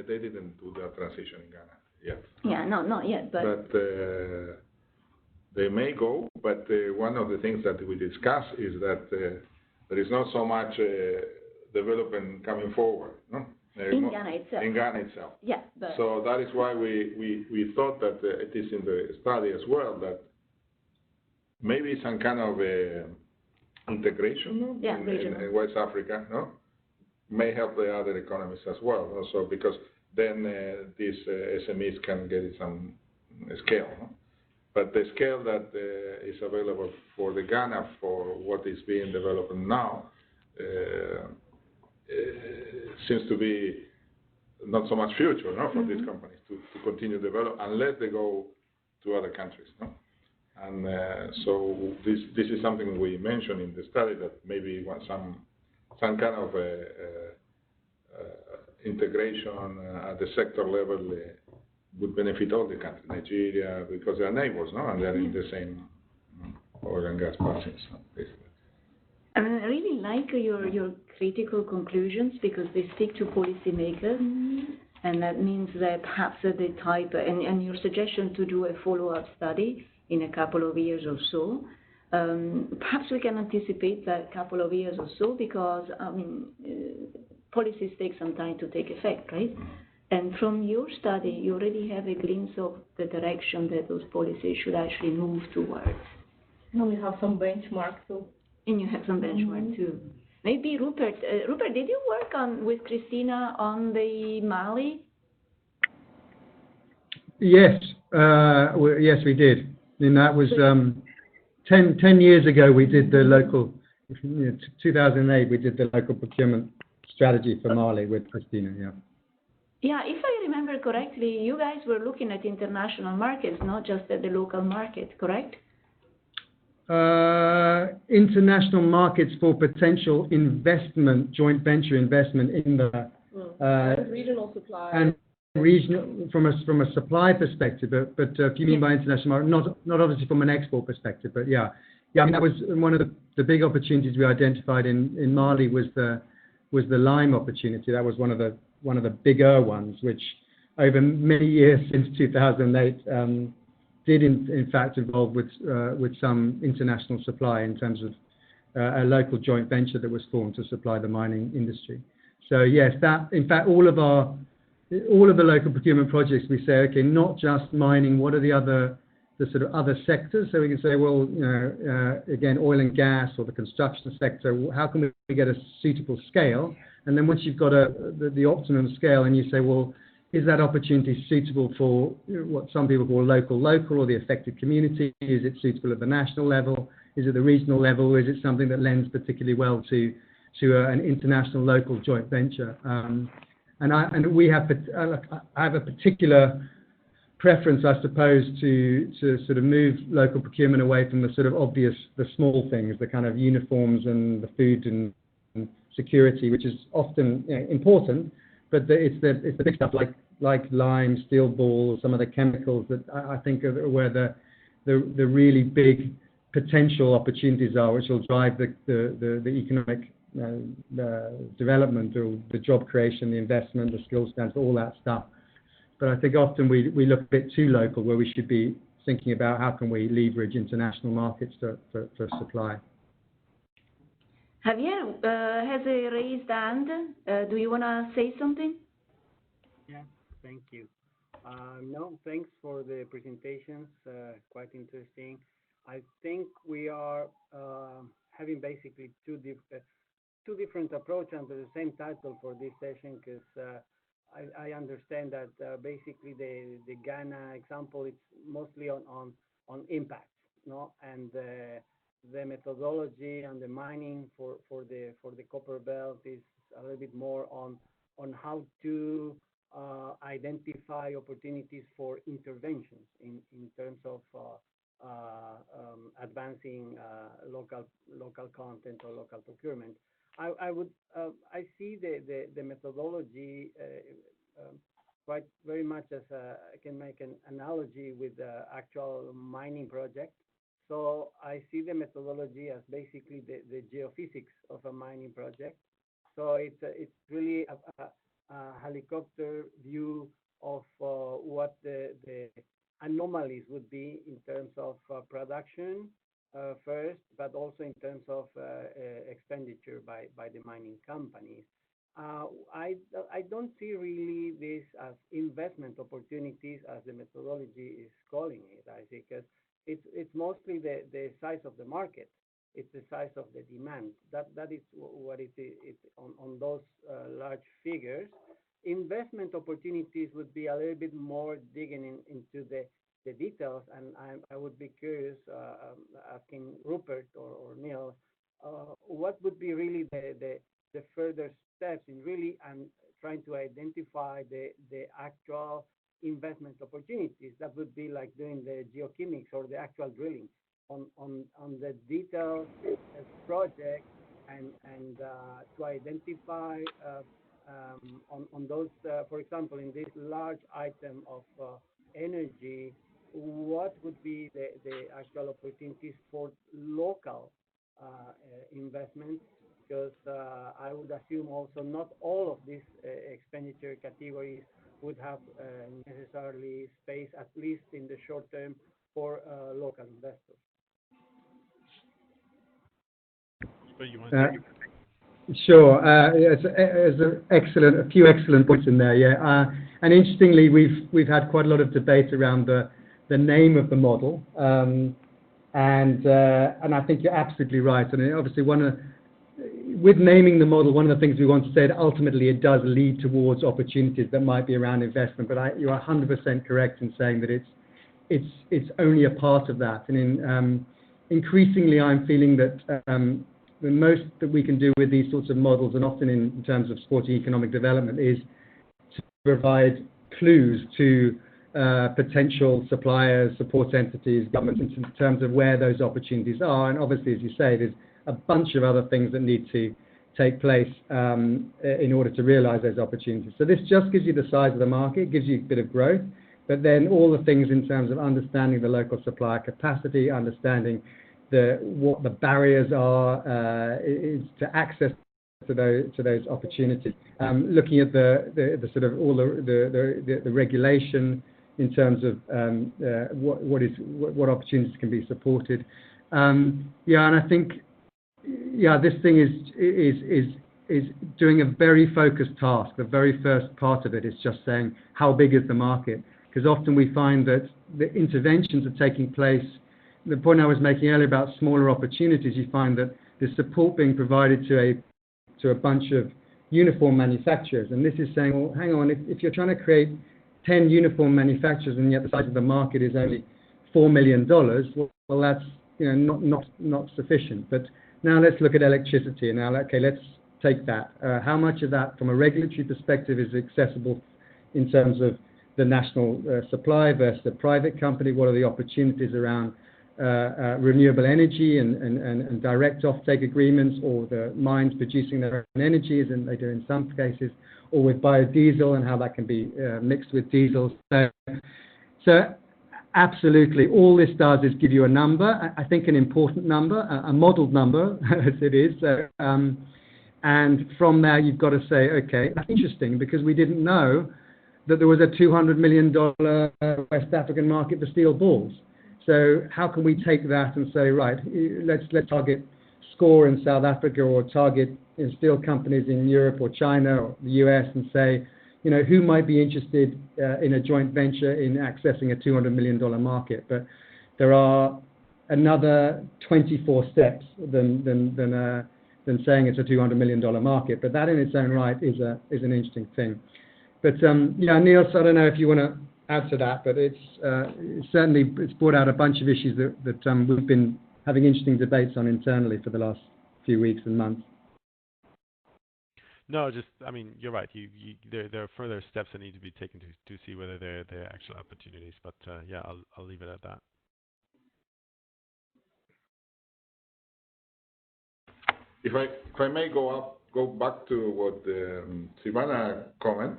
they didn't do that transition in Ghana yet. Yeah, no, not yet, but they may go, but one of the things that we discuss is that there is not so much development coming forward, no? in Ghana itself. In Ghana itself. Yeah, but So that is why we thought that it is in the study as well that maybe some kind of integration, no? Yeah, in West Africa, no? May help the other economies as well, also because then these SMEs can get some scale, no? But the scale that is available for the Ghana for what is being developed now seems to be not so much future, no, for these companies to continue develop unless they go to other countries, no? And so this is something we mentioned in the study that maybe some kind of integration at the sector level would benefit all the countries, Nigeria, because they are neighbors, no, and they are in the same oil and gas basins, basically. I mean, I really like your critical conclusions because they speak to policymakers, and that means that perhaps the type and your suggestion to do a follow-up study in a couple of years or so. Perhaps we can anticipate that couple of years or so because I mean, policies take some time to take effect, right? And from your study, you already have a glimpse of the direction that those policies should actually move towards. And we have some benchmark too. And you have some benchmark too. Maybe Rupert. Rupert, did you work with Christina on the Mali? Yes, yes, we did. And that was 10 years ago. We did the local, 2008. We did the local procurement strategy for Mali with Christina. Yeah. Yeah, if I remember correctly, you guys were looking at international markets, not just at the local market, correct? International markets for potential investment, joint venture investment in the regional supply. And regional from a supply perspective, but if you mean by international market, not obviously from an export perspective, but yeah. I mean that was one of the big opportunities we identified in Mali was the lime opportunity. That was one of the bigger ones, which over many years since 2008 did in fact involve with some international supply in terms of a local joint venture that was formed to supply the mining industry. So yes, that in fact all of the local procurement projects we say, okay, not just mining, what are the sort of other sectors? So we can say, well, again, oil and gas or the construction sector, how can we get a suitable scale? And then once you've got the optimum scale and you say, well, is that opportunity suitable for what some people call local or the affected community? Is it suitable at the national level? Is it the regional level? Or is it something that lends particularly well to an international local joint venture? And we have, I have a particular preference, I suppose, to sort of move local procurement away from the sort of obvious, the small things, the kind of uniforms and the food and security, which is often important, but it's the big stuff like lime, steel balls, some of the chemicals that I think are where the really big potential opportunities are, which will drive the economic development or the job creation, the investment, the skills transfer, all that stuff. But I think often we look a bit too local, where we should be thinking about how can we leverage international markets for supply. Javier has a raised hand. Do you want to say something? Yeah, thank you. No, thanks for the presentations. Quite interesting. I think we are having basically two different approaches under the same title for this session, because I understand that basically the Ghana example, it's mostly on impact, no, and the methodology and the mining for the copper belt is a little bit more on how to identify opportunities for interventions in terms of advancing local content or local procurement. I see the methodology quite very much as I can make an analogy with the actual mining project. So I see the methodology as basically the geophysics of a mining project. So it's really a helicopter view of what the anomalies would be in terms of production first, but also in terms of expenditure by the mining companies. I don't see really this as investment opportunities as the methodology is calling it. I think it's mostly the size of the market. It's the size of the demand. That is what it is on those large figures. Investment opportunities would be a little bit more digging into the details, and I would be curious, asking Rupert or Neil, what would be really the further steps in really trying to identify the actual investment opportunities. That would be like doing the geochemics or the actual drilling on the detailed project and to identify on those, for example, in this large item of energy, what would be the actual opportunities for local investments? Because I would assume also not all of these expenditure categories would have necessarily space, at least in the short term, for local investors. Sure. It's a few excellent points in there. Yeah. And interestingly, we've had quite a lot of debate around the name of the model, and I think you're absolutely right. And obviously, with naming the model, one of the things we want to say that ultimately it does lead towards opportunities that might be around investment. But you're 100% correct in saying that it's only a part of that. And increasingly, I'm feeling that the most that we can do with these sorts of models, and often in terms of supporting economic development, is to provide clues to potential suppliers, support entities, governments, in terms of where those opportunities are. And obviously, as you say, there's a bunch of other things that need to take place in order to realize those opportunities. So this just gives you the size of the market, gives you a bit of growth, but then all the things in terms of understanding the local supplier capacity, understanding what the barriers are is to access to those opportunities. Looking at the sort of all the regulation in terms of what opportunities can be supported. And I think this thing is doing a very focused task. The very first part of it is just saying how big is the market, because often we find that the interventions are taking place. The point I was making earlier about smaller opportunities, you find that there's support being provided to a bunch of uniform manufacturers, and this is saying, well, hang on, if you're trying to create 10 uniform manufacturers and yet the size of the market is only $4 million, well that's not sufficient. But now let's look at electricity, and now let's take that. How much of that, from a regulatory perspective, is accessible in terms of the national supply versus the private company? What are the opportunities around renewable energy and direct offtake agreements, or the mines producing their own energy, as they do in some cases, or with biodiesel and how that can be mixed with diesel. So absolutely, all this does is give you a number, I think an important number, a modeled number, as it is. And from there, you've got to say, okay, that's interesting, because we didn't know that there was a $200 million West African market for steel balls. So how can we take that and say, right, let's target SCORE in South Africa, or target steel companies in Europe or China or the US, and say, who might be interested in a joint venture in accessing a $200 million market? But there are another 24 steps than saying it's a $200 million market. But that in its own right is an interesting thing. But Niels, I don't know if you want to add to that, but it's certainly brought out a bunch of issues that we've been having interesting debates on internally for the last few weeks and months. No, just, I mean, you're right. There are further steps that need to be taken to see whether there are actual opportunities. But yeah, I'll leave it at that. If I may go back to what Silvana comment,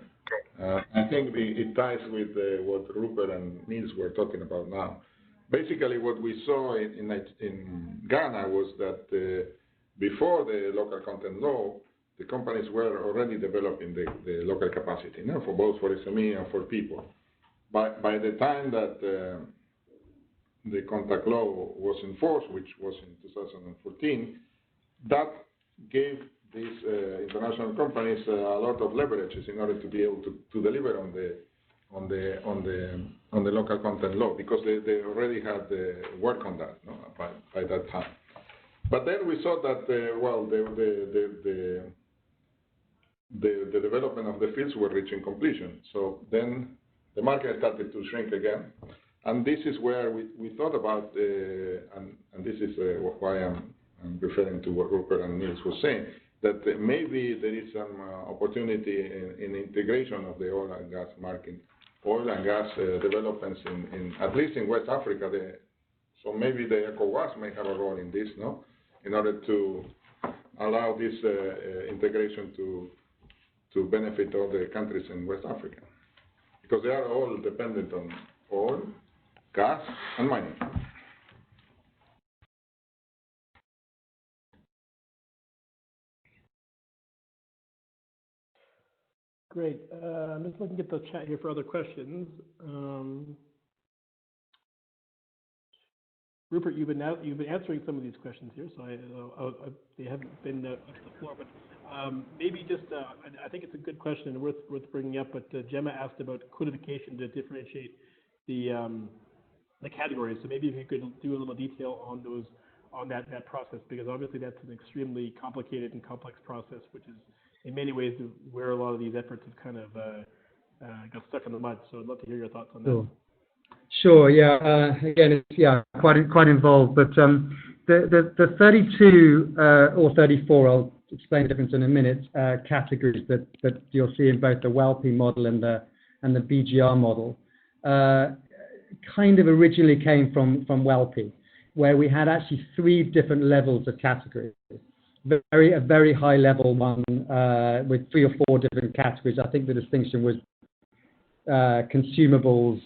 I think it ties with what Rupert and Niels were talking about now. Basically, what we saw in Ghana was that before the local content law, the companies were already developing the local capacity, for both for SME and for people. By the time that the contact law was enforced, which was in 2014, that gave these international companies a lot of leverages in order to be able to deliver on the local content law, because they already had work on that by that time. But then we saw that the development of the fields were reaching completion. So then the market started to shrink again, and this is where we thought about, and this is why I'm referring to what Rupert and Niels were saying, that maybe there is some opportunity in integration of the oil and gas market, oil and gas developments in at least in West Africa. So maybe the ECOWAS may have a role in this, in order to allow this integration to benefit all the countries in West Africa, because they are all dependent on oil, gas, and mining. Great. I'm just looking at the chat here for other questions. Rupert, you've been answering some of these questions here, so they haven't been up to the floor. But maybe just, I think it's a good question and worth bringing up. But Gemma asked about codification to differentiate the categories. So maybe if you could do a little detail on that process, because obviously that's an extremely complicated and complex process, which is in many ways where a lot of these efforts have kind of got stuck in the mud. So I'd love to hear your thoughts on that. Sure. Yeah. Again, it's quite involved. But the 32 or 34, I'll explain the difference in a minute, categories that you'll see in both the WELPI model and the BGR model, kind of originally came from WELPI, where we had actually 3 different levels of categories. A very high level one with 3 or 4 different categories. I think the distinction was consumables,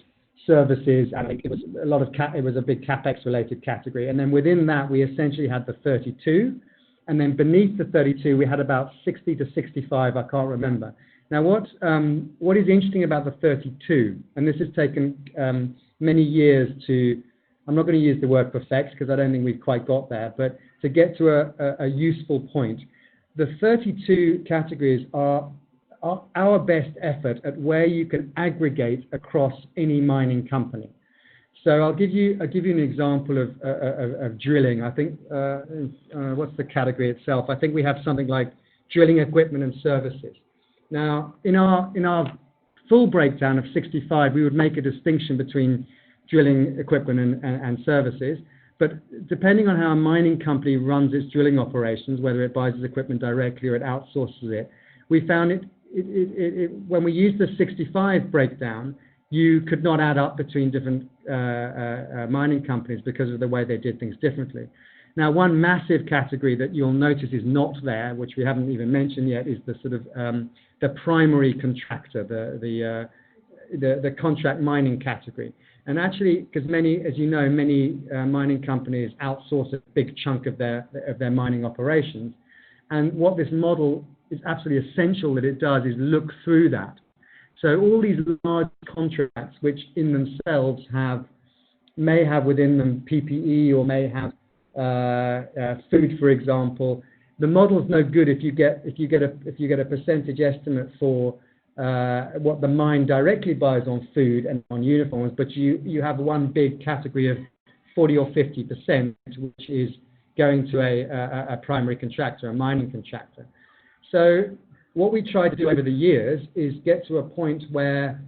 services, and I think it was it was a big capex related category. And then within that, we essentially had the 32, and then beneath the 32, we had about 60 to 65. I can't remember. Now, what is interesting about the 32, and this has taken many years to, I'm not going to use the word perfect because I don't think we've quite got there, but to get to a useful point, the 32 categories are our best effort at where you can aggregate across any mining company. So I'll give you an example of drilling. I think what's the category itself? I think we have something like drilling equipment and services. Now, in our full breakdown of 65, we would make a distinction between drilling equipment and services. But depending on how a mining company runs its drilling operations, whether it buys its equipment directly or it outsources it, we found when we used the 65 breakdown, you could not add up between different mining companies because of the way they did things differently. Now, one massive category that you'll notice is not there, which we haven't even mentioned yet, is the sort of the primary contractor, the contract mining category. And actually, because as you know, many mining companies outsource a big chunk of their mining operations. And what this model is absolutely essential that it does is look through that. So all these large contracts, which in themselves may have within them PPE or may have food, for example, the model's no good if you get a percentage estimate for what the mine directly buys on food and on uniforms, but you have one big category of 40 or 50%, which is going to a primary contractor, a mining contractor. So what we try to do over the years is get to a point where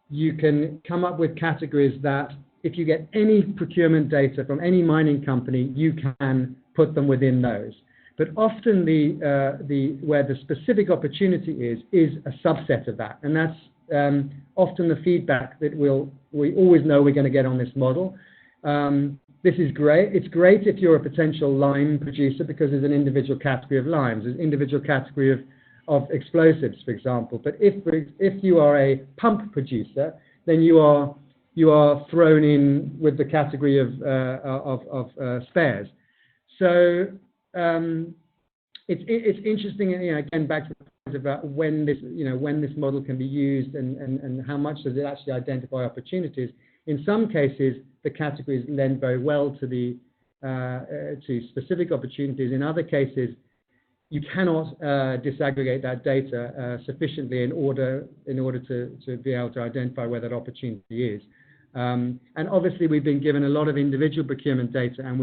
you can come up with categories that if you get any procurement data from any mining company, you can put them within those. But often where the specific opportunity is a subset of that, and that's often the feedback that we always know we're going to get on this model. This is great. It's great if you're a potential lime producer because there's an individual category of limes, there's an individual category of explosives, for example. But if you are a pump producer, then you are thrown in with the category of spares. So it's interesting, again, back to the point about when this model can be used and how much does it actually identify opportunities. In some cases, the categories lend very well to specific opportunities. In other cases, you cannot disaggregate that data sufficiently in order to be able to identify where that opportunity is. And obviously, we've been given a lot of individual procurement data, and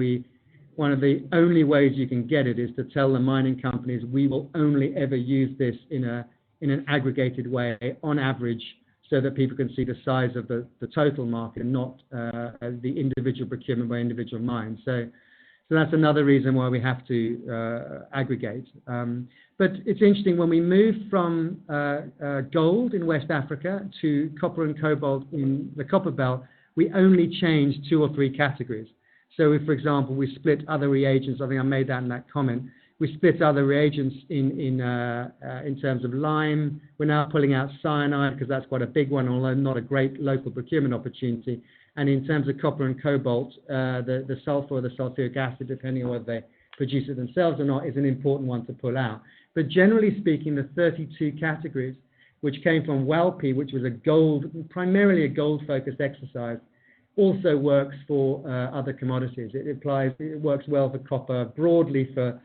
one of the only ways you can get it is to tell the mining companies we will only ever use this in an aggregated way on average, so that people can see the size of the total market and not the individual procurement by individual mines. So that's another reason why we have to aggregate. But it's interesting, when we moved from gold in West Africa to copper and cobalt in the copper belt, we only changed 2 or 3 categories. So if, for example, we split other reagents, I think I made that in that comment, we split other reagents in terms of lime. We're now pulling out cyanide because that's quite a big one, although not a great local procurement opportunity. And in terms of copper and cobalt, the sulfur or the sulfuric acid, depending on whether they produce it themselves or not, is an important one to pull out. But generally speaking, the 32 categories, which came from WALPI, which was primarily a gold-focused exercise, also works for other commodities. It works well for copper, broadly for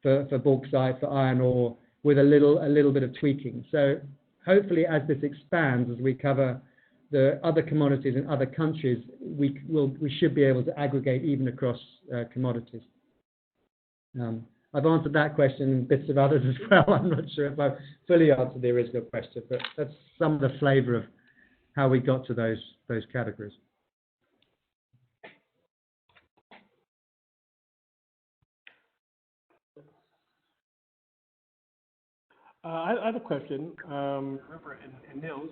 bauxite, for iron ore, with a little bit of tweaking. So hopefully, as this expands, as we cover the other commodities in other countries, we should be able to aggregate even across commodities. I've answered that question and bits of others as well. I'm not sure if I've fully answered the original question, but that's some of the flavour of how we got to those categories. I have a question, Rupert and Niels.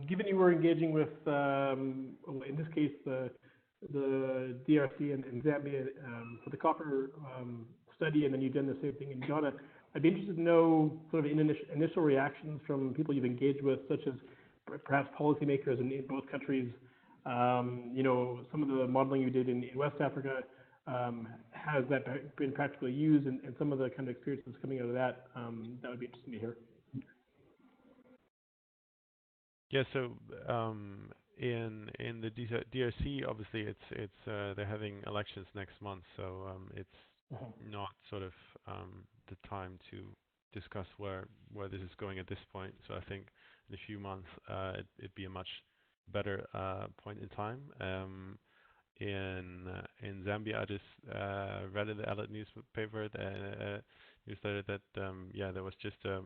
Given you were engaging with, in this case, the DRC and Zambia for the copper study, and then you've done the same thing in Ghana, I'd be interested to know sort of initial reactions from people you've engaged with, such as perhaps policymakers in both countries. Some of the modeling you did in West Africa, has that been practically used, and some of the kind of experiences coming out of that, that would be interesting to hear. Yeah, so in the DRC, obviously it's they're having elections next month, so it's not sort of the time to discuss where this is going at this point. So I think in a few months it'd be a much better point in time. In Zambia, I just read in the ELLED newspaper, newsletter, that there was just a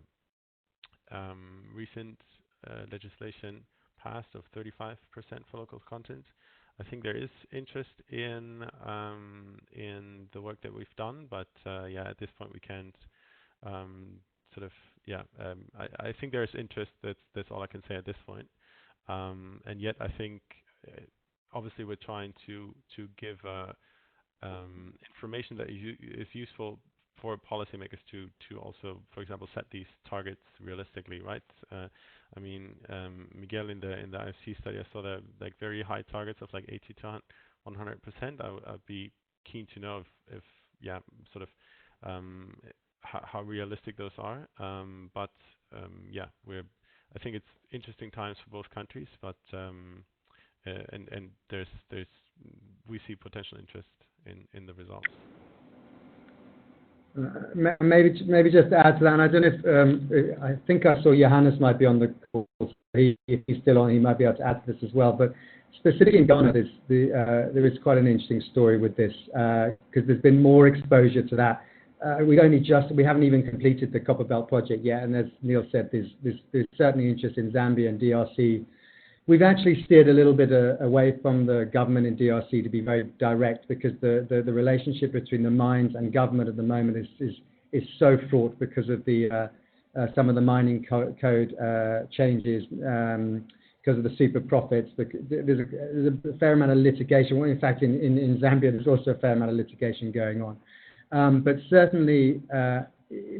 recent legislation passed of 35% for local content. I think there is interest in the work that we've done, but at this point we can't I think there is interest. That's all I can say at this point. And yet I think obviously we're trying to give information that is useful for policymakers to also, for example, set these targets realistically, right? I mean, Miguel, in the IFC study, I saw like very high targets of like 80 to 100%. I'd be keen to know if how realistic those are. I think it's interesting times for both countries, but and we see potential interest in the results. Maybe just to add to that, and I don't know if I think I saw Johannes might be on the call. If he's still on, he might be able to add to this as well. But specifically in Ghana, there is quite an interesting story with this because there's been more exposure to that. We haven't even completed the Copper Belt project yet, and as Neil said, there's certainly interest in Zambia and DRC We've actually steered a little bit away from the government in DRC to be very direct, because the relationship between the mines and government at the moment is so fraught because of the some of the mining code changes, because of the super profits. There's a fair amount of litigation. Well, in fact, in Zambia, there's also a fair amount of litigation going on. But certainly,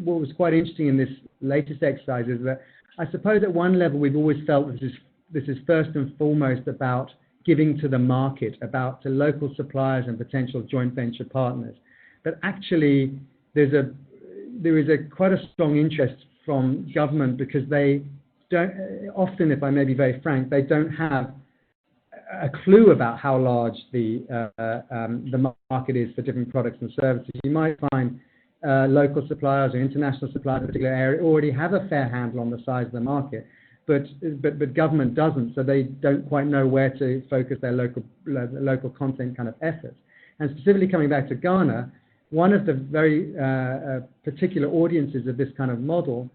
what was quite interesting in this latest exercise is that I suppose at one level we've always felt this is first and foremost about giving to the market, about to local suppliers and potential joint venture partners. But actually, there is quite a strong interest from government, because they don't often, if I may be very frank, they don't have a clue about how large the market is for different products and services. You might find local suppliers or international suppliers in a particular area already have a fair handle on the size of the market, but government doesn't, so they don't quite know where to focus their local content kind of efforts. And specifically coming back to Ghana, one of the very particular audiences of this kind of model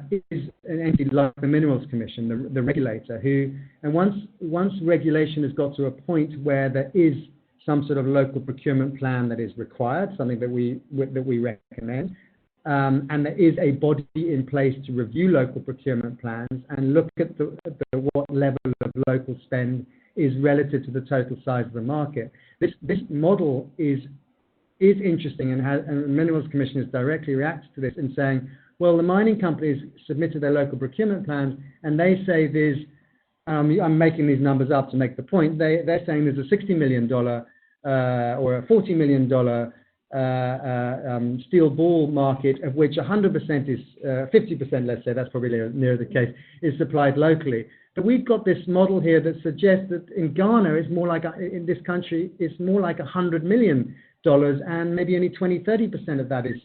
is an entity like the Minerals Commission, the regulator, and once regulation has got to a point where there is some sort of local procurement plan that is required, something that we recommend, and there is a body in place to review local procurement plans and look at what level of local spend is relative to the total size of the market. This model is interesting, and the Minerals Commission has directly reacted to this in saying, well, the mining companies submitted their local procurement plans, and they say there's, I'm making these numbers up to make the point, they're saying there's a $60 million or a $40 million steel ball market, of which 100% is, 50%, let's say, that's probably near the case, is supplied locally. But we've got this model here that suggests that in Ghana, it's more like, in this country, it's more like $100 million, and maybe only 20–30% of that is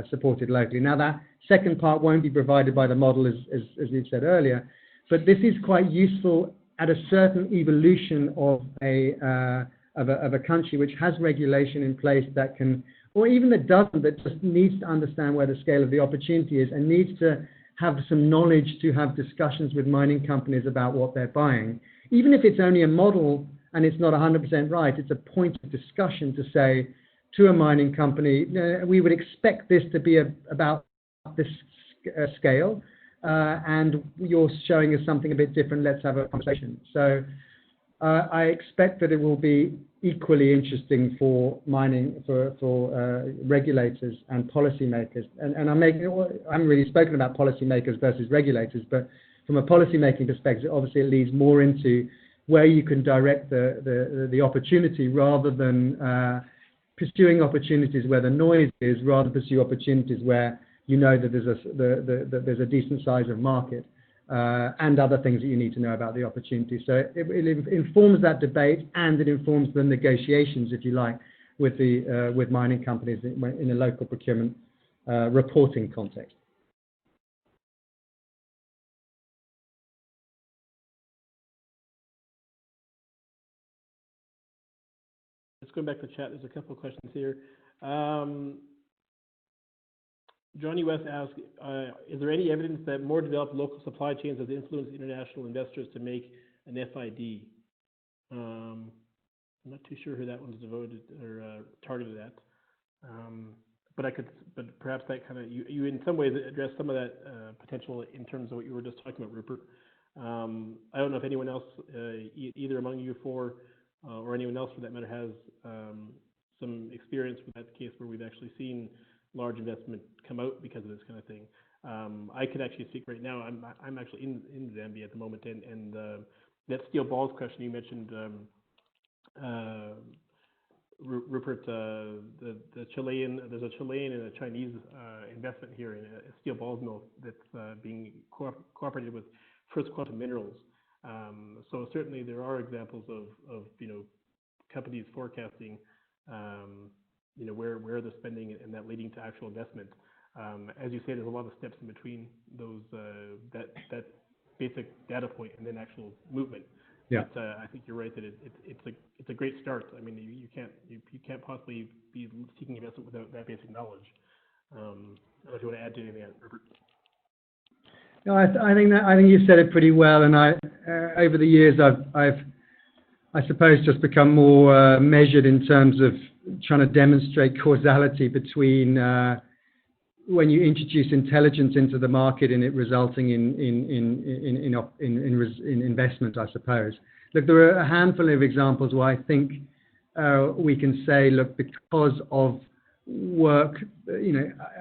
supported locally. Now, that second part won't be provided by the model, as we've said earlier, but this is quite useful at a certain evolution of a country which has regulation in place that can, or even that doesn't, that just needs to understand where the scale of the opportunity is and needs to have some knowledge to have discussions with mining companies about what they're buying. Even if it's only a model and it's not 100% right, it's a point of discussion to say to a mining company, we would expect this to be about this scale, and you're showing us something a bit different, let's have a conversation. So I expect that it will be equally interesting for regulators and policymakers. And I haven't really spoken about policymakers versus regulators, but from a policymaking perspective, obviously it leads more into where you can direct the opportunity, rather than pursuing opportunities where the noise is, rather pursue opportunities where you know that there's a decent size of market, and other things that you need to know about the opportunity. So it informs that debate, and it informs the negotiations, if you like, with mining companies in a local procurement reporting context. Let's go back to chat. There's a couple of questions here. Johnny West asks, is there any evidence that more developed local supply chains have influenced international investors to make an FID? I'm not too sure who that one's devoted or targeted at. But perhaps that kind of, you in some ways address some of that potential in terms of what you were just talking about, Rupert. I don't know if anyone else, either among you four or anyone else for that matter, has some experience with that case where we've actually seen large investment come out because of this kind of thing. I could actually speak right now. I'm actually in Zambia at the moment, and that steel balls question you mentioned, Rupert, the Chilean, there's a Chilean and a Chinese investment here in a steel balls mill that's being cooperated with First Quantum Minerals. So certainly there are examples of companies forecasting where they're spending and that leading to actual investment. As you say, there's a lot of steps in between those that basic data point and then actual movement. Yeah. But I think you're right that it's a great start. I mean, you can't possibly be seeking investment without that basic knowledge. I don't know if you want to add to anything, Rupert. No, I think you said it pretty well, and over the years I've I suppose just become more measured in terms of trying to demonstrate causality between when you introduce intelligence into the market and it resulting in investment, I suppose. Look, there are a handful of examples where I think we can say, look, because of work,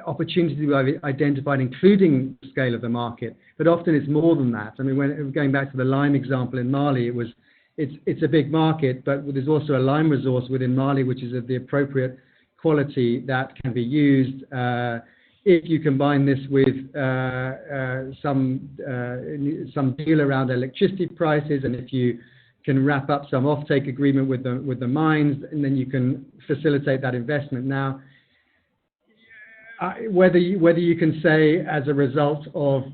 opportunities we've identified, including the scale of the market, but often it's more than that. I mean, when going back to the lime example in Mali, it's a big market, but there's also a lime resource within Mali which is of the appropriate quality that can be used. If you combine this with some deal around electricity prices, and if you can wrap up some offtake agreement with the mines, and then you can facilitate that investment. Now, whether you can say as a result of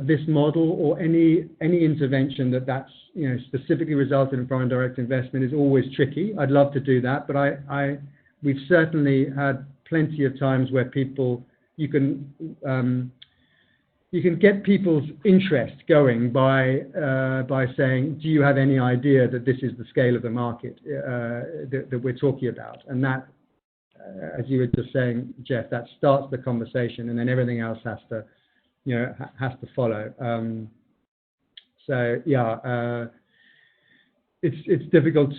this model or any intervention that's specifically resulted in foreign direct investment is always tricky. I'd love to do that, but we've certainly had plenty of times where you can get people's interest going by saying, do you have any idea that this is the scale of the market that we're talking about? And that, as you were just saying, Jeff, that starts the conversation, and then everything else has to follow. It's difficult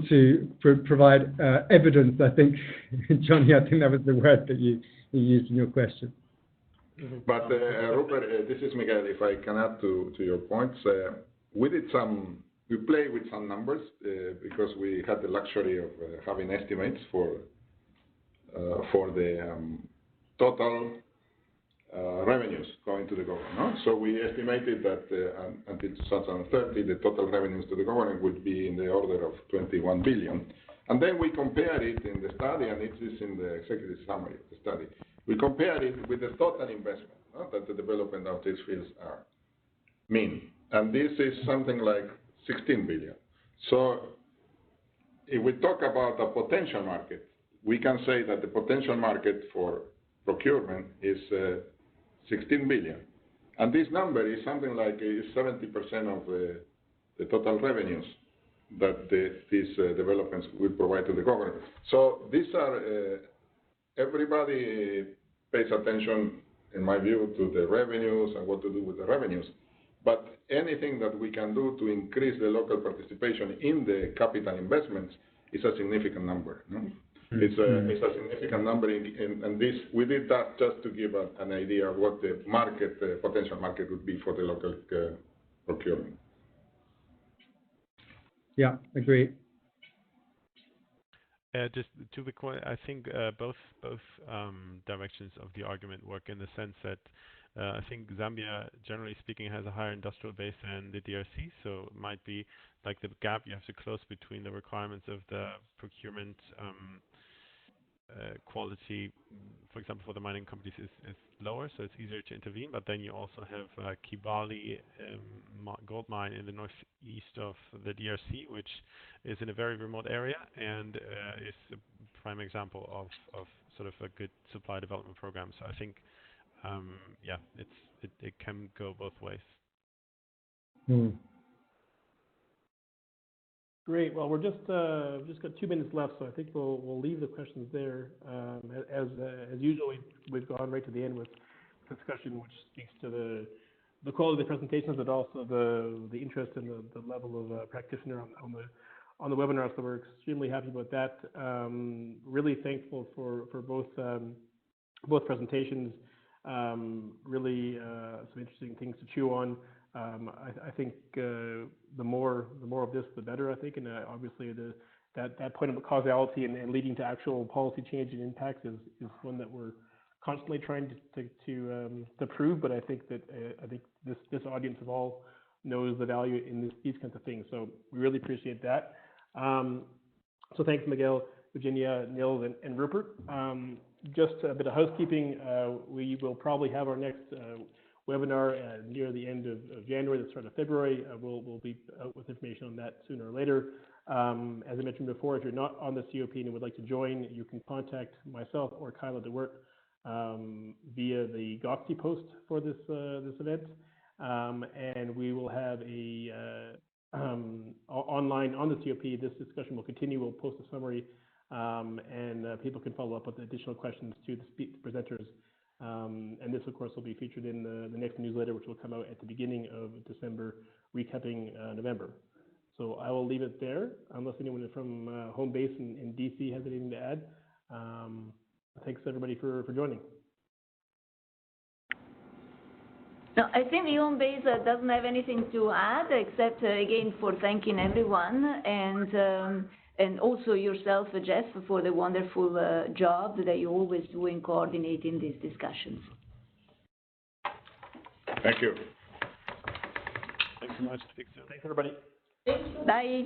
to provide evidence. I think, Johnny, I think that was the word that you used in your question. But Rupert, this is Miguel. If I can add to your points, we play with some numbers because we had the luxury of having estimates for the total revenues going to the government. No? So we estimated that until 2030, the total revenues to the government would be in the order of 21 billion. And then we compare it in the study, and it is in the executive summary of the study. We compare it with the total investment that the development of these fields mean. And this is something like 16 billion. So if we talk about a potential market, we can say that the potential market for procurement is 16 billion. And this number is something like 70% of the total revenues that these developments will provide to the government. So these are, everybody pays attention, in my view, to the revenues and what to do with the revenues. But anything that we can do to increase the local participation in the capital investments is a significant number. No? It's a significant number, and we did that just to give an idea of what the potential market would be for the local procurement. Yeah, agree. Just to be clear, I think both directions of the argument work in the sense that I think Zambia, generally speaking, has a higher industrial base than the DRC, so it might be like the gap you have to close between the requirements of the procurement quality, for example, for the mining companies is lower, so it's easier to intervene. But then you also have Kibali gold mine in the northeast of the DRC, which is in a very remote area and is a prime example of sort of a good supply development program. So I think, it can go both ways. Great. Well, we're just got 2 minutes left, so I think we'll leave the questions there. As usual, we've gone right to the end with discussion, which speaks to the quality of the presentations, but also the interest and the level of practitioner on the webinar. So we're extremely happy about that. Really thankful for both presentations. Really some interesting things to chew on. I think the more of this, the better, I think, and obviously that point of causality and leading to actual policy change and impacts is one that we're constantly trying to prove. But I think this audience of all knows the value in these kinds of things. So we really appreciate that. So thanks, Miguel, Virginia, Nils, and Rupert. Just a bit of housekeeping. We will probably have our next webinar near the end of January, the start of February. We'll be out with information on that sooner or later. As I mentioned before, if you're not on the COP and would like to join, you can contact myself or Kyla DeWert via the GOXI post for this event, and we will have a online on the COP. This discussion will continue. We'll post a summary, and people can follow up with additional questions to the presenters. And this, of course, will be featured in the next newsletter, which will come out at the beginning of December, recapping November. So I will leave it there, unless anyone from home base in DC has anything to add. Thanks everybody for joining. No, I think the home base doesn't have anything to add, except again for thanking everyone, and also yourself, Jeff, for the wonderful job that you always do in coordinating these discussions. Thank you. Thanks so much. Speak soon. Thanks everybody. Bye.